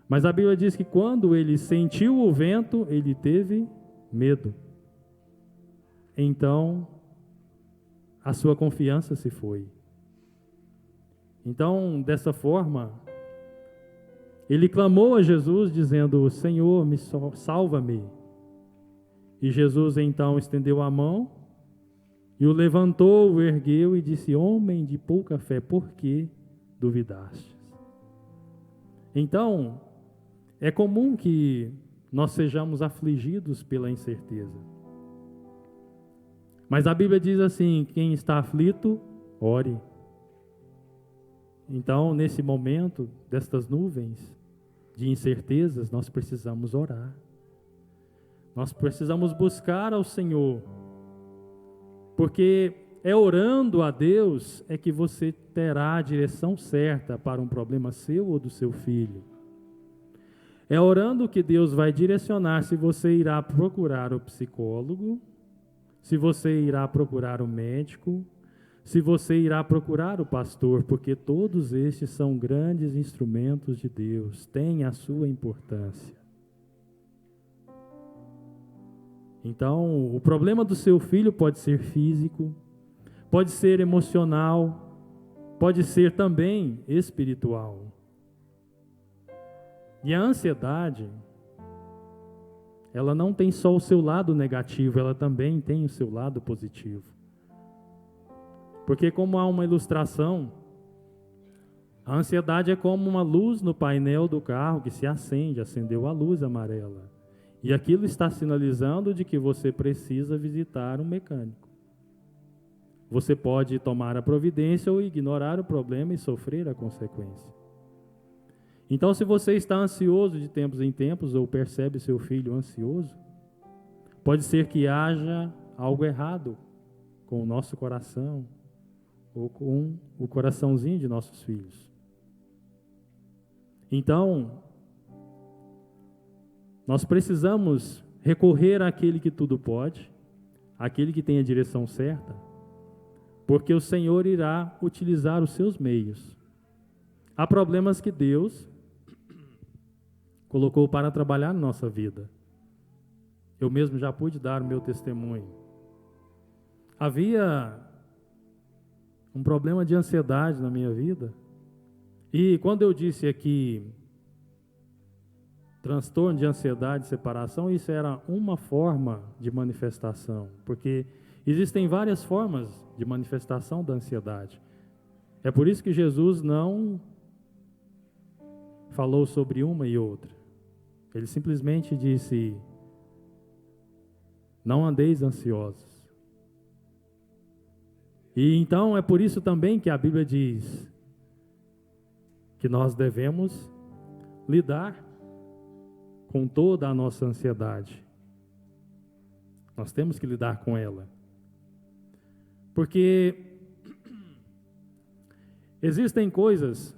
Mas a Bíblia diz que quando ele sentiu o vento, ele teve medo. Então, a sua confiança se foi. Então, dessa forma, ele clamou a Jesus dizendo: Senhor, salva-me. E Jesus então estendeu a mão e o levantou, o ergueu e disse: homem de pouca fé, por que duvidastes? Então, é comum que nós sejamos afligidos pela incerteza. Mas a Bíblia diz assim: quem está aflito, ore. Então, nesse momento destas nuvens de incertezas, nós precisamos orar. Nós precisamos buscar ao Senhor, porque é orando a Deus é que você terá a direção certa para um problema seu ou do seu filho. É orando que Deus vai direcionar se você irá procurar o psicólogo, se você irá procurar o médico, se você irá procurar o pastor, porque todos estes são grandes instrumentos de Deus, têm a sua importância. Então, o problema do seu filho pode ser físico, pode ser emocional, pode ser também espiritual. E a ansiedade, ela não tem só o seu lado negativo, ela também tem o seu lado positivo. Porque como há uma ilustração, a ansiedade é como uma luz no painel do carro que se acende, acendeu a luz amarela. E aquilo está sinalizando de que você precisa visitar um mecânico. Você pode tomar a providência ou ignorar o problema e sofrer a consequência. Então, se você está ansioso de tempos em tempos ou percebe seu filho ansioso, pode ser que haja algo errado com o nosso coração ou com o coraçãozinho de nossos filhos. Então, nós precisamos recorrer àquele que tudo pode, àquele que tem a direção certa, porque o Senhor irá utilizar os seus meios. Há problemas que Deus colocou para trabalhar na nossa vida. Eu mesmo já pude dar o meu testemunho. Havia um problema de ansiedade na minha vida, e quando eu disse aqui transtorno de ansiedade e separação, isso era uma forma de manifestação, porque existem várias formas de manifestação da ansiedade. É por isso que Jesus não falou sobre uma e outra. Ele simplesmente disse: não andeis ansiosos. E então é por isso também que a Bíblia diz que nós devemos lidar com toda a nossa ansiedade. Nós temos que lidar com ela. Porque existem coisas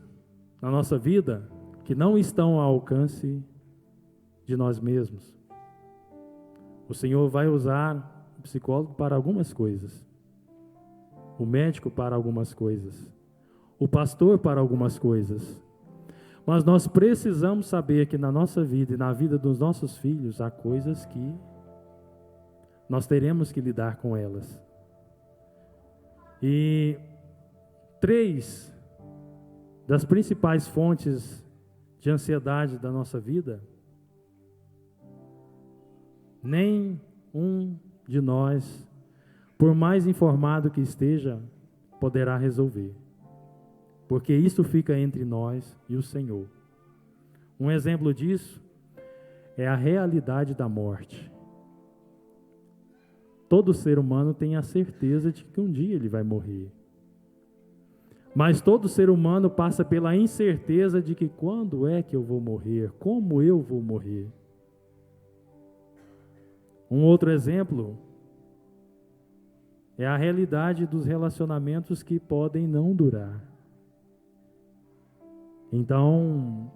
na nossa vida que não estão ao alcance de nós mesmos. O Senhor vai usar o psicólogo para algumas coisas, o médico para algumas coisas, o pastor para algumas coisas. Mas nós precisamos saber que na nossa vida e na vida dos nossos filhos há coisas que nós teremos que lidar com elas. E 3 das principais fontes de ansiedade da nossa vida, nem um de nós, por mais informado que esteja, poderá resolver. Porque isso fica entre nós e o Senhor. Um exemplo disso é a realidade da morte. Todo ser humano tem a certeza de que um dia ele vai morrer. Mas todo ser humano passa pela incerteza de que quando é que eu vou morrer, como eu vou morrer. Um outro exemplo é a realidade dos relacionamentos que podem não durar. Então,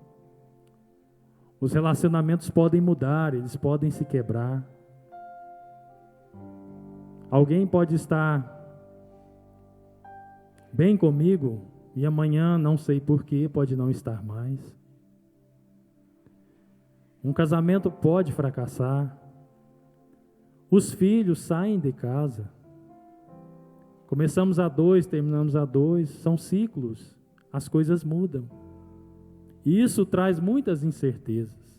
os relacionamentos podem mudar, eles podem se quebrar. Alguém pode estar bem comigo e amanhã, não sei porquê, pode não estar mais. Um casamento pode fracassar. Os filhos saem de casa. Começamos a 2, terminamos a 2, são ciclos, as coisas mudam. E isso traz muitas incertezas.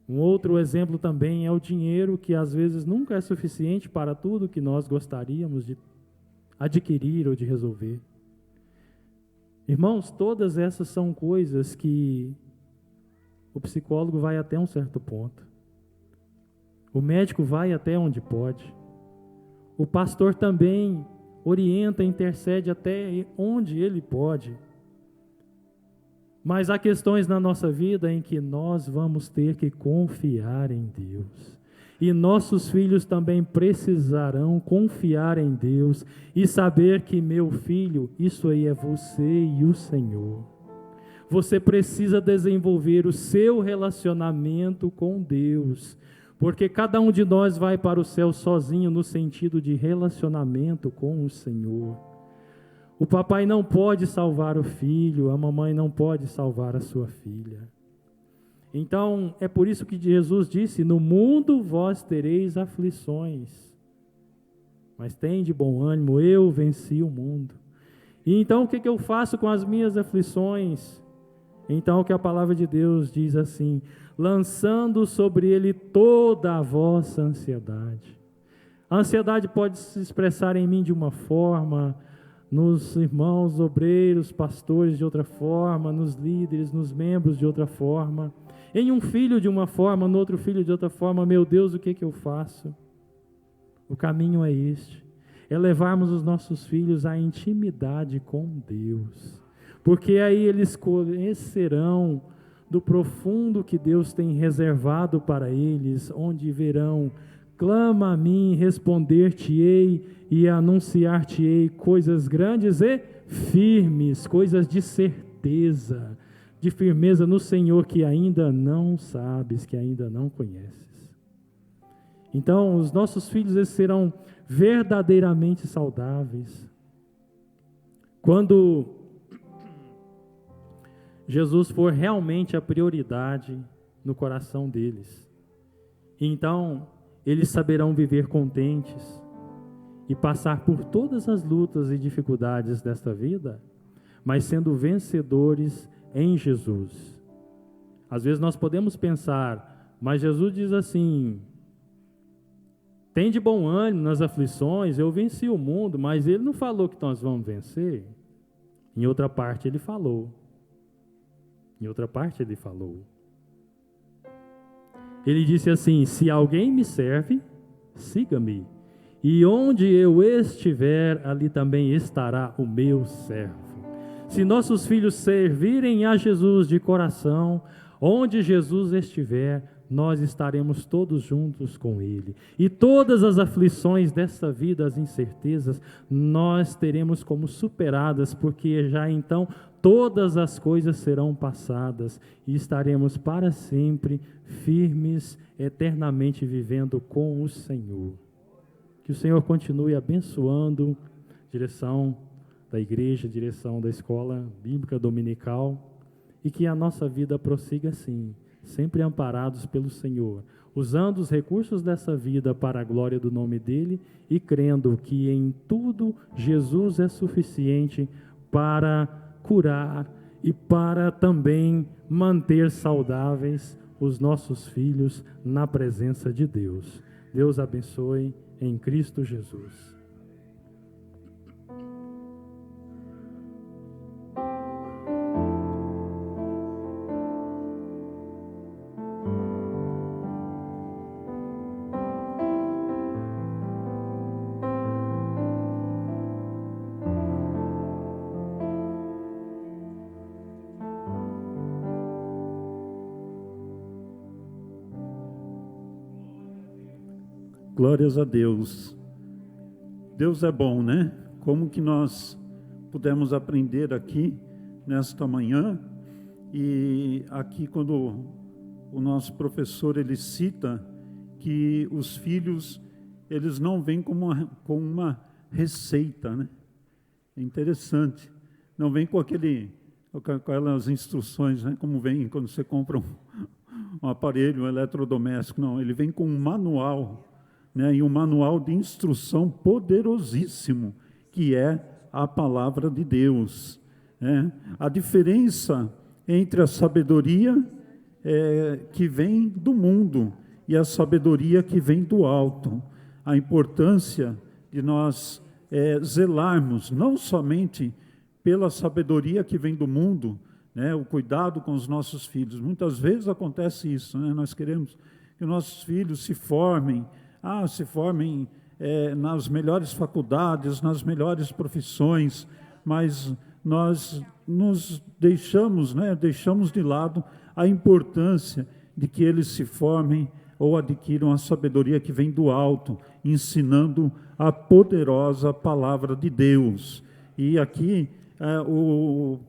Um outro exemplo também é o dinheiro, que às vezes nunca é suficiente para tudo que nós gostaríamos de adquirir ou de resolver. Irmãos, todas essas são coisas que o psicólogo vai até um certo ponto. O médico vai até onde pode. O pastor também orienta, intercede até onde ele pode. Mas há questões na nossa vida em que nós vamos ter que confiar em Deus. E nossos filhos também precisarão confiar em Deus e saber que, meu filho, isso aí é você e o Senhor. Você precisa desenvolver o seu relacionamento com Deus, porque cada um de nós vai para o céu sozinho no sentido de relacionamento com o Senhor. O papai não pode salvar o filho, a mamãe não pode salvar a sua filha. Então, é por isso que Jesus disse: no mundo vós tereis aflições, mas tende bom ânimo, eu venci o mundo. E então, o que eu faço com as minhas aflições? Então, que a palavra de Deus diz assim: lançando sobre ele toda a vossa ansiedade. A ansiedade pode se expressar em mim de uma forma, nos irmãos obreiros, pastores de outra forma, nos líderes, nos membros de outra forma, em um filho de uma forma, no outro filho de outra forma. Meu Deus, o que eu faço? O caminho é este: é levarmos os nossos filhos à intimidade com Deus, porque aí eles conhecerão do profundo que Deus tem reservado para eles, onde verão: clama a mim, responder-te-ei e anunciar-te-ei coisas grandes e firmes, coisas de certeza, de firmeza no Senhor, que ainda não sabes, que ainda não conheces. Então, os nossos filhos, eles serão verdadeiramente saudáveis quando Jesus for realmente a prioridade no coração deles. Então, eles saberão viver contentes e passar por todas as lutas e dificuldades desta vida, mas sendo vencedores em Jesus. Às vezes nós podemos pensar, mas Jesus diz assim: tem de bom ânimo nas aflições, eu venci o mundo, mas ele não falou que nós vamos vencer. Em outra parte ele falou. Ele disse assim: se alguém me serve, siga-me, e onde eu estiver, ali também estará o meu servo. Se nossos filhos servirem a Jesus de coração, onde Jesus estiver, nós estaremos todos juntos com Ele. E todas as aflições desta vida, as incertezas, nós teremos como superadas, porque já então todas as coisas serão passadas e estaremos para sempre firmes, eternamente vivendo com o Senhor. Que o Senhor continue abençoando a direção da igreja, a direção da escola bíblica dominical, e que a nossa vida prossiga assim, sempre amparados pelo Senhor, usando os recursos dessa vida para a glória do nome dEle e crendo que em tudo Jesus é suficiente para curar e para também manter saudáveis os nossos filhos na presença de Deus. Deus abençoe em Cristo Jesus. Glórias a Deus. Deus é bom, né? Como que nós pudemos aprender aqui nesta manhã, e aqui quando o nosso professor ele cita que os filhos eles não vêm com uma receita, né? É interessante. Não vem com aquelas instruções, né? Como vem quando você compra um aparelho, um eletrodoméstico. Não, ele vem com um manual, né, e um manual de instrução poderosíssimo, que é a palavra de Deus. Né? A diferença entre a sabedoria que vem do mundo e a sabedoria que vem do alto. A importância de nós zelarmos, não somente pela sabedoria que vem do mundo, né, o cuidado com os nossos filhos. Muitas vezes acontece isso, né? Nós queremos que nossos filhos se formem nas melhores faculdades, nas melhores profissões, mas nós nos deixamos de lado a importância de que eles se formem ou adquiram a sabedoria que vem do alto, ensinando a poderosa palavra de Deus. E aqui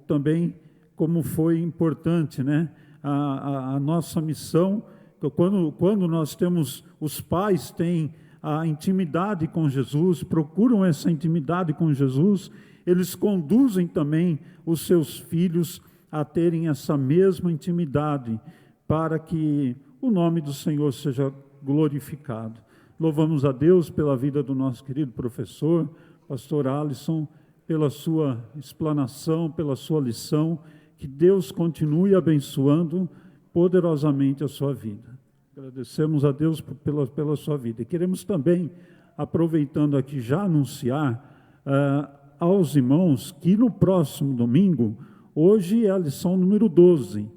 também como foi importante, né, a nossa missão. Quando nós temos, os pais têm a intimidade com Jesus, procuram essa intimidade com Jesus, eles conduzem também os seus filhos a terem essa mesma intimidade, para que o nome do Senhor seja glorificado. Louvamos a Deus pela vida do nosso querido professor, pastor Alisson, pela sua explanação, pela sua lição, Que Deus continue abençoando poderosamente a sua vida. Agradecemos a Deus pela sua vida. E queremos também, aproveitando aqui, já anunciar aos irmãos que no próximo domingo, hoje é a lição número 12.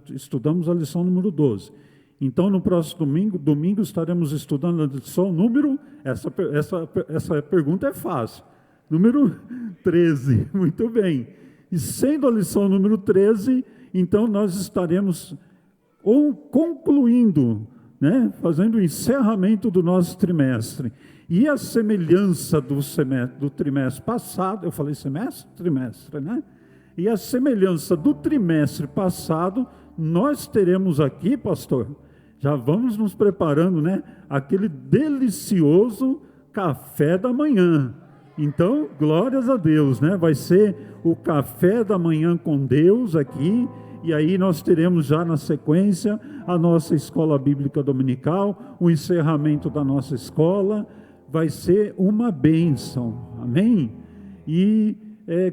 Estudamos a lição número 12. Então, no próximo domingo estaremos estudando a lição número... Essa pergunta é fácil. Número 13. Muito bem. E sendo a lição número 13, então nós estaremos concluindo, né, fazendo o encerramento do nosso trimestre. E a semelhança do trimestre passado, eu falei semestre? Trimestre, né? E a semelhança do trimestre passado, nós teremos aqui, pastor, já vamos nos preparando, né? Aquele delicioso café da manhã. Então, glórias a Deus, né? Vai ser o café da manhã com Deus aqui, e aí nós teremos já na sequência a nossa escola bíblica dominical, o encerramento da nossa escola, vai ser uma bênção, amém? E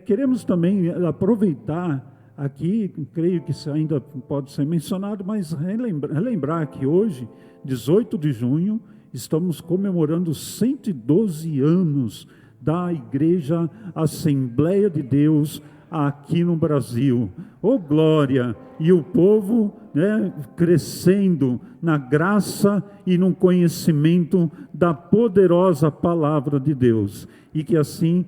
queremos também aproveitar aqui, creio que isso ainda pode ser mencionado, mas relembrar que hoje, 18 de junho, estamos comemorando 112 anos da Igreja Assembleia de Deus aqui no Brasil. Oh, glória! E o povo, né, crescendo na graça e no conhecimento da poderosa palavra de Deus. E que assim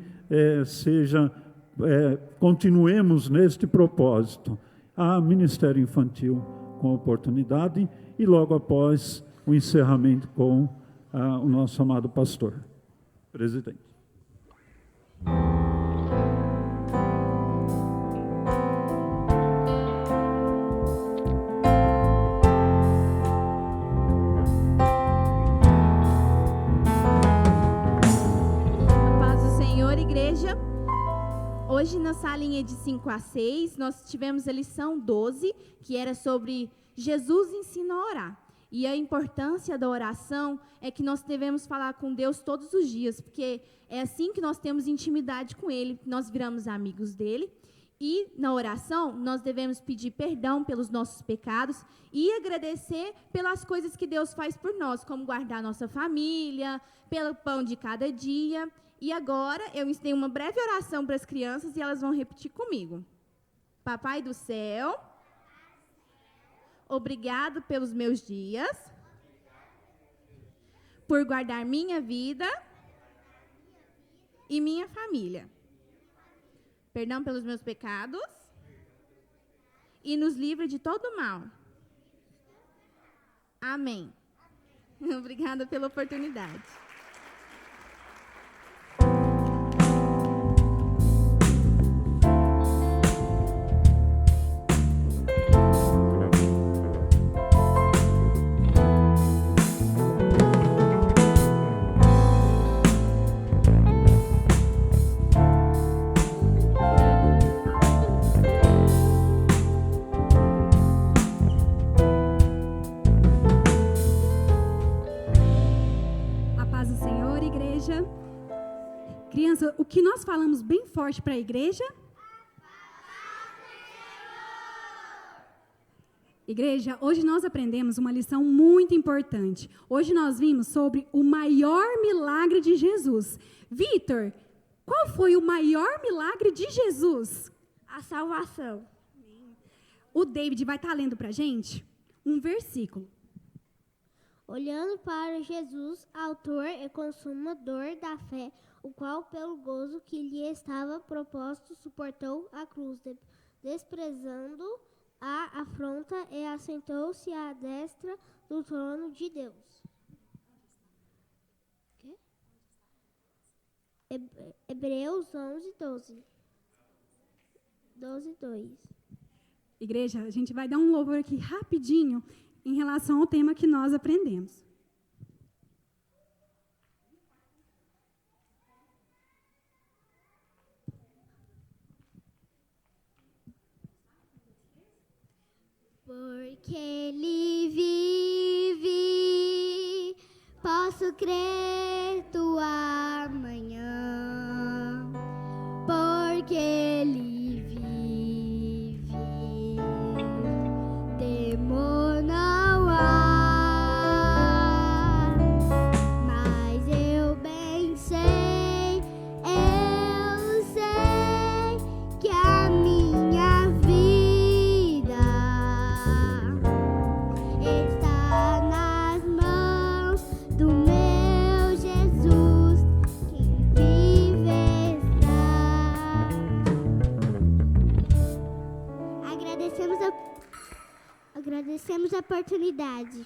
continuemos neste propósito. Há Ministério Infantil com oportunidade e logo após o encerramento com o nosso amado pastor. Presidente. Paz do Senhor, igreja. Hoje na salinha de 5 a 6, nós tivemos a lição 12, que era sobre Jesus ensina a orar. E a importância da oração é que nós devemos falar com Deus todos os dias, porque é assim que nós temos intimidade com Ele, nós viramos amigos dEle. E na oração, nós devemos pedir perdão pelos nossos pecados e agradecer pelas coisas que Deus faz por nós, como guardar nossa família, pelo pão de cada dia. E agora, eu ensinei uma breve oração para as crianças e elas vão repetir comigo. Papai do céu, obrigado pelos meus dias, por guardar minha vida e minha família. Perdão pelos meus pecados e nos livra de todo mal. Amém. Obrigada pela oportunidade. Criança, o que nós falamos bem forte para a igreja? Igreja, hoje nós aprendemos uma lição muito importante. Hoje nós vimos sobre o maior milagre de Jesus. Vitor, qual foi o maior milagre de Jesus? A salvação. O David vai estar lendo para a gente um versículo. Olhando para Jesus, autor e consumador da fé, o qual, pelo gozo que lhe estava proposto, suportou a cruz, desprezando a afronta, e assentou-se à destra do trono de Deus. Hebreus 11:12. 12:2. Igreja, a gente vai dar um louvor aqui rapidinho em relação ao tema que nós aprendemos. Porque Ele vive, posso crer tua manhã. Porque Ele vive, Agradecemos a oportunidade.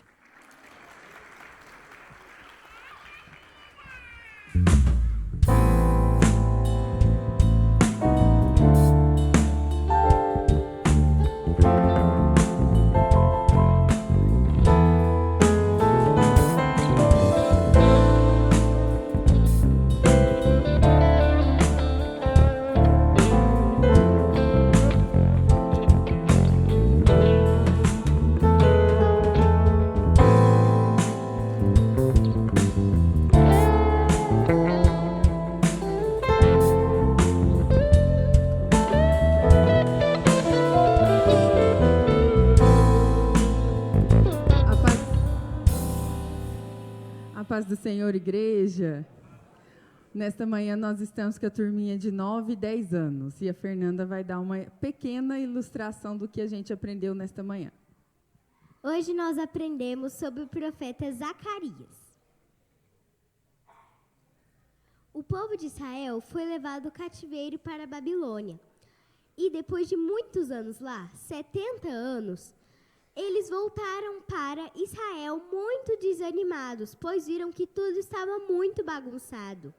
Paz do Senhor, igreja. Nesta manhã nós estamos com a turminha de 9 e 10 anos e a Fernanda vai dar uma pequena ilustração do que a gente aprendeu nesta manhã. Hoje nós aprendemos sobre o profeta Zacarias. O povo de Israel foi levado cativeiro para a Babilônia. E depois de muitos anos lá, 70 anos, eles voltaram para Israel muito desanimados, pois viram que tudo estava muito bagunçado.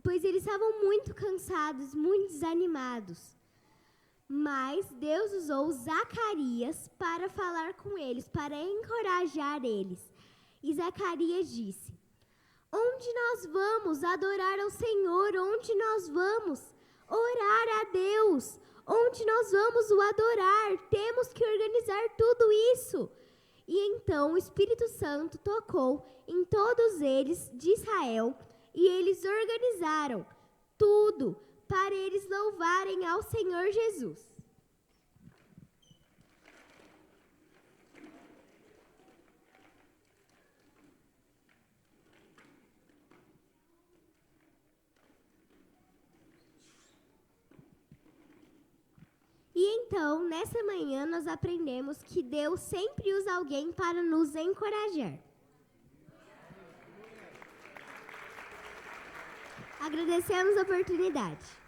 Pois eles estavam muito cansados, muito desanimados. Mas Deus usou Zacarias para falar com eles, para encorajar eles. E Zacarias disse: onde nós vamos adorar ao Senhor? Onde nós vamos orar a Deus? Onde nós vamos o adorar? Temos que organizar tudo isso. E então o Espírito Santo tocou em todos eles de Israel e eles organizaram tudo para eles louvarem ao Senhor Jesus. E então, nessa manhã, nós aprendemos que Deus sempre usa alguém para nos encorajar. Agradecemos a oportunidade.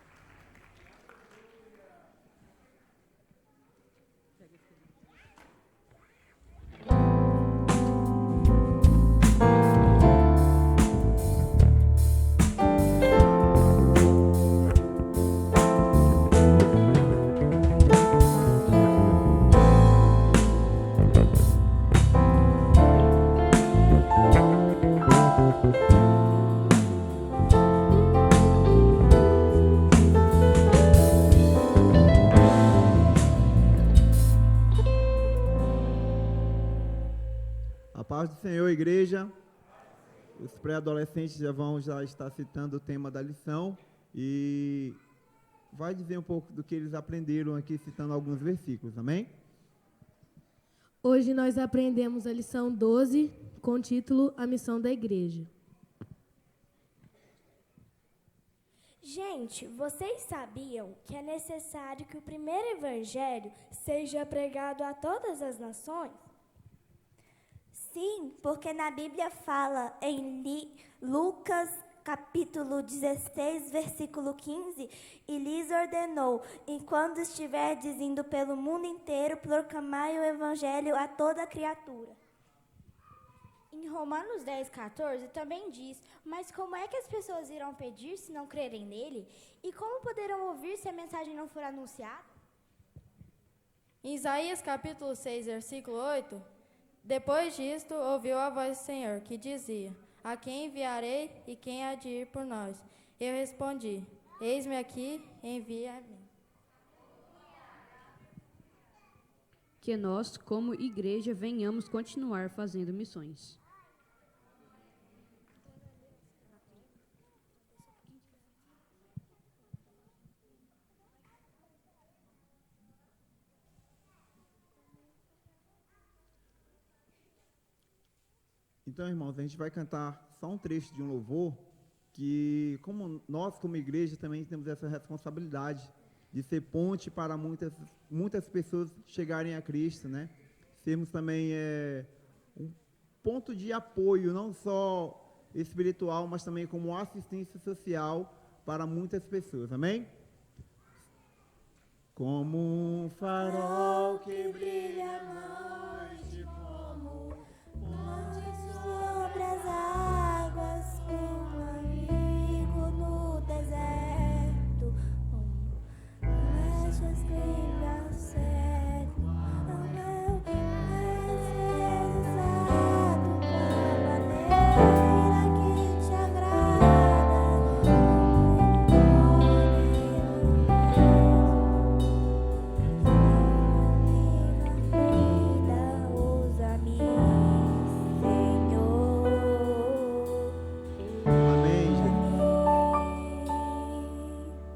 Paz do Senhor, igreja. Os pré-adolescentes já estar citando o tema da lição e vai dizer um pouco do que eles aprenderam aqui, citando alguns versículos, amém? Hoje nós aprendemos a lição 12, com o título A Missão da Igreja. Gente, vocês sabiam que é necessário que o primeiro evangelho seja pregado a todas as nações? Sim, porque na Bíblia fala em Lucas capítulo 16, versículo 15, e lhes ordenou, enquanto estiverdes indo pelo mundo inteiro, proclamai o evangelho a toda criatura. Em Romanos 10, 14 também diz: mas como é que as pessoas irão pedir se não crerem nele? E como poderão ouvir se a mensagem não for anunciada? Em Isaías capítulo 6, versículo 8, depois disto, ouviu a voz do Senhor, que dizia: a quem enviarei e quem há de ir por nós? Eu respondi: eis-me aqui, envia-me. Que nós, como igreja, venhamos continuar fazendo missões. Então, irmãos, a gente vai cantar só um trecho de um louvor que, como nós, como igreja, também temos essa responsabilidade de ser ponte para muitas pessoas chegarem a Cristo, né? Sermos também um ponto de apoio, não só espiritual, mas também como assistência social para muitas pessoas, amém? como um farol que brilha à noite, como ponte sobre as águas, como amigo no deserto, como flechas que ao céu, ao meu exato com a maneira que te agrada, usa-me, Senhor. Amém, gente.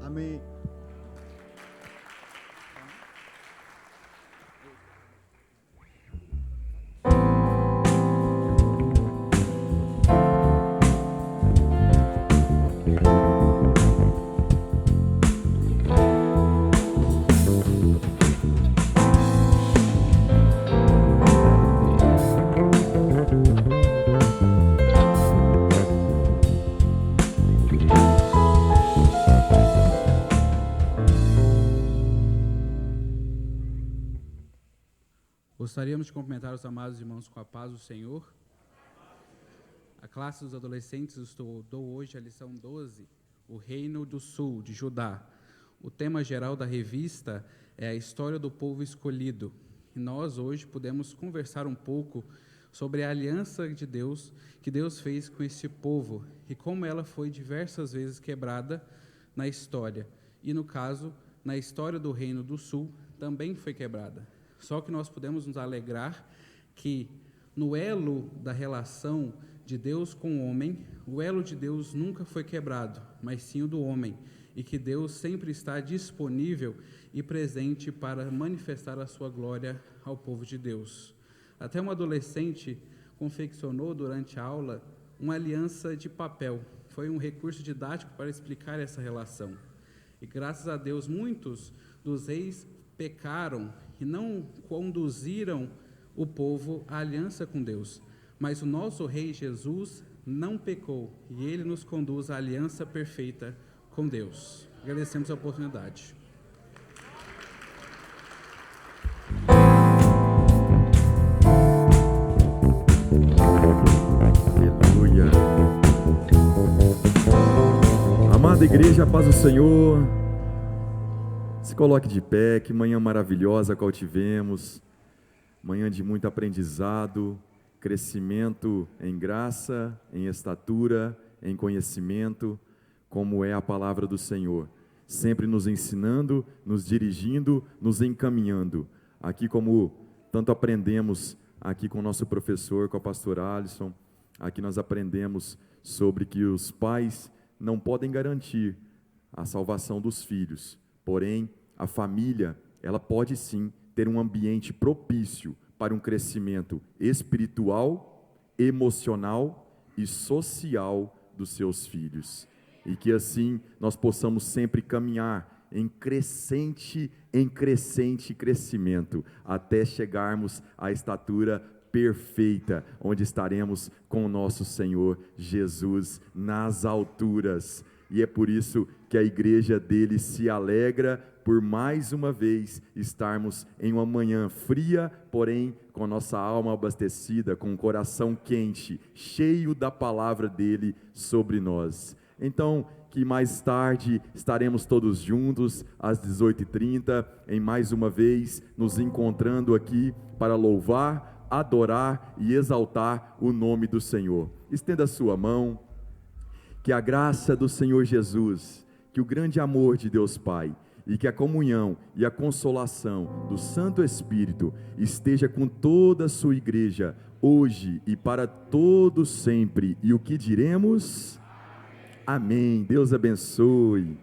Amém. Gostaríamos de cumprimentar os amados irmãos com a paz do Senhor. A classe dos adolescentes estudou hoje a lição 12, o Reino do Sul, de Judá. O tema geral da revista é a história do povo escolhido. E nós hoje pudemos conversar um pouco sobre a aliança de Deus, que Deus fez com esse povo, e como ela foi diversas vezes quebrada na história. E no caso, na história do Reino do Sul, também foi quebrada. Só que nós podemos nos alegrar que no elo da relação de Deus com o homem, o elo de Deus nunca foi quebrado, mas sim o do homem, e que Deus sempre está disponível e presente para manifestar a sua glória ao povo de Deus. Até um adolescente confeccionou durante a aula uma aliança de papel. Foi um recurso didático para explicar essa relação. E graças a Deus, muitos dos reis pecaram e não conduziram o povo à aliança com Deus. Mas o nosso Rei Jesus não pecou, e Ele nos conduz à aliança perfeita com Deus. Agradecemos a oportunidade. Aleluia. Amada igreja, a paz do Senhor. Se coloque de pé, que manhã maravilhosa a qual tivemos, manhã de muito aprendizado, crescimento em graça, em estatura, em conhecimento, como é a palavra do Senhor, sempre nos ensinando, nos dirigindo, nos encaminhando. Aqui como tanto aprendemos aqui com o nosso professor, com a pastora Alisson, aqui nós aprendemos sobre que os pais não podem garantir a salvação dos filhos. Porém, a família, ela pode sim ter um ambiente propício para um crescimento espiritual, emocional e social dos seus filhos. E que assim nós possamos sempre caminhar em crescente crescimento, até chegarmos à estatura perfeita, onde estaremos com o nosso Senhor Jesus nas alturas. E é por isso que a igreja dele se alegra por mais uma vez estarmos em uma manhã fria, porém com nossa alma abastecida, com o coração quente, cheio da palavra dele sobre nós. Então, que mais tarde estaremos todos juntos às 18h30, em mais uma vez nos encontrando aqui para louvar, adorar e exaltar o nome do Senhor. Estenda a sua mão. Que a graça do Senhor Jesus, que o grande amor de Deus Pai e que a comunhão e a consolação do Santo Espírito esteja com toda a sua igreja, hoje e para todos sempre. E o que diremos? Amém. Deus abençoe.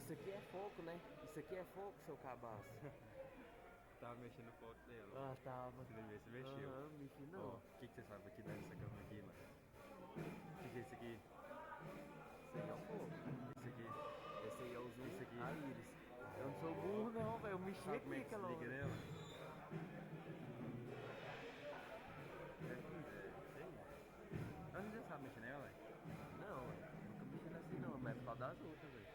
Isso aqui é foco, né? Isso aqui é foco, seu cabaço. Tava mexendo no foco dele. Ah, tava. Você mexeu. Aham, mexi não. O que você sabe aqui dessa câmera aqui, mano? O que é isso aqui? Isso Esse aí é o fogo. Esse aqui. Esse aí é o zoom. Esse aqui. A íris. Eu não sou burro não, velho. Eu mexi Sabe como é aqui que se aquela liga hora. nela? Sei. Mas você já sabe mexer nela, velho? Não, velho. Nunca mexi assim não, mas é por causa das outras, velho.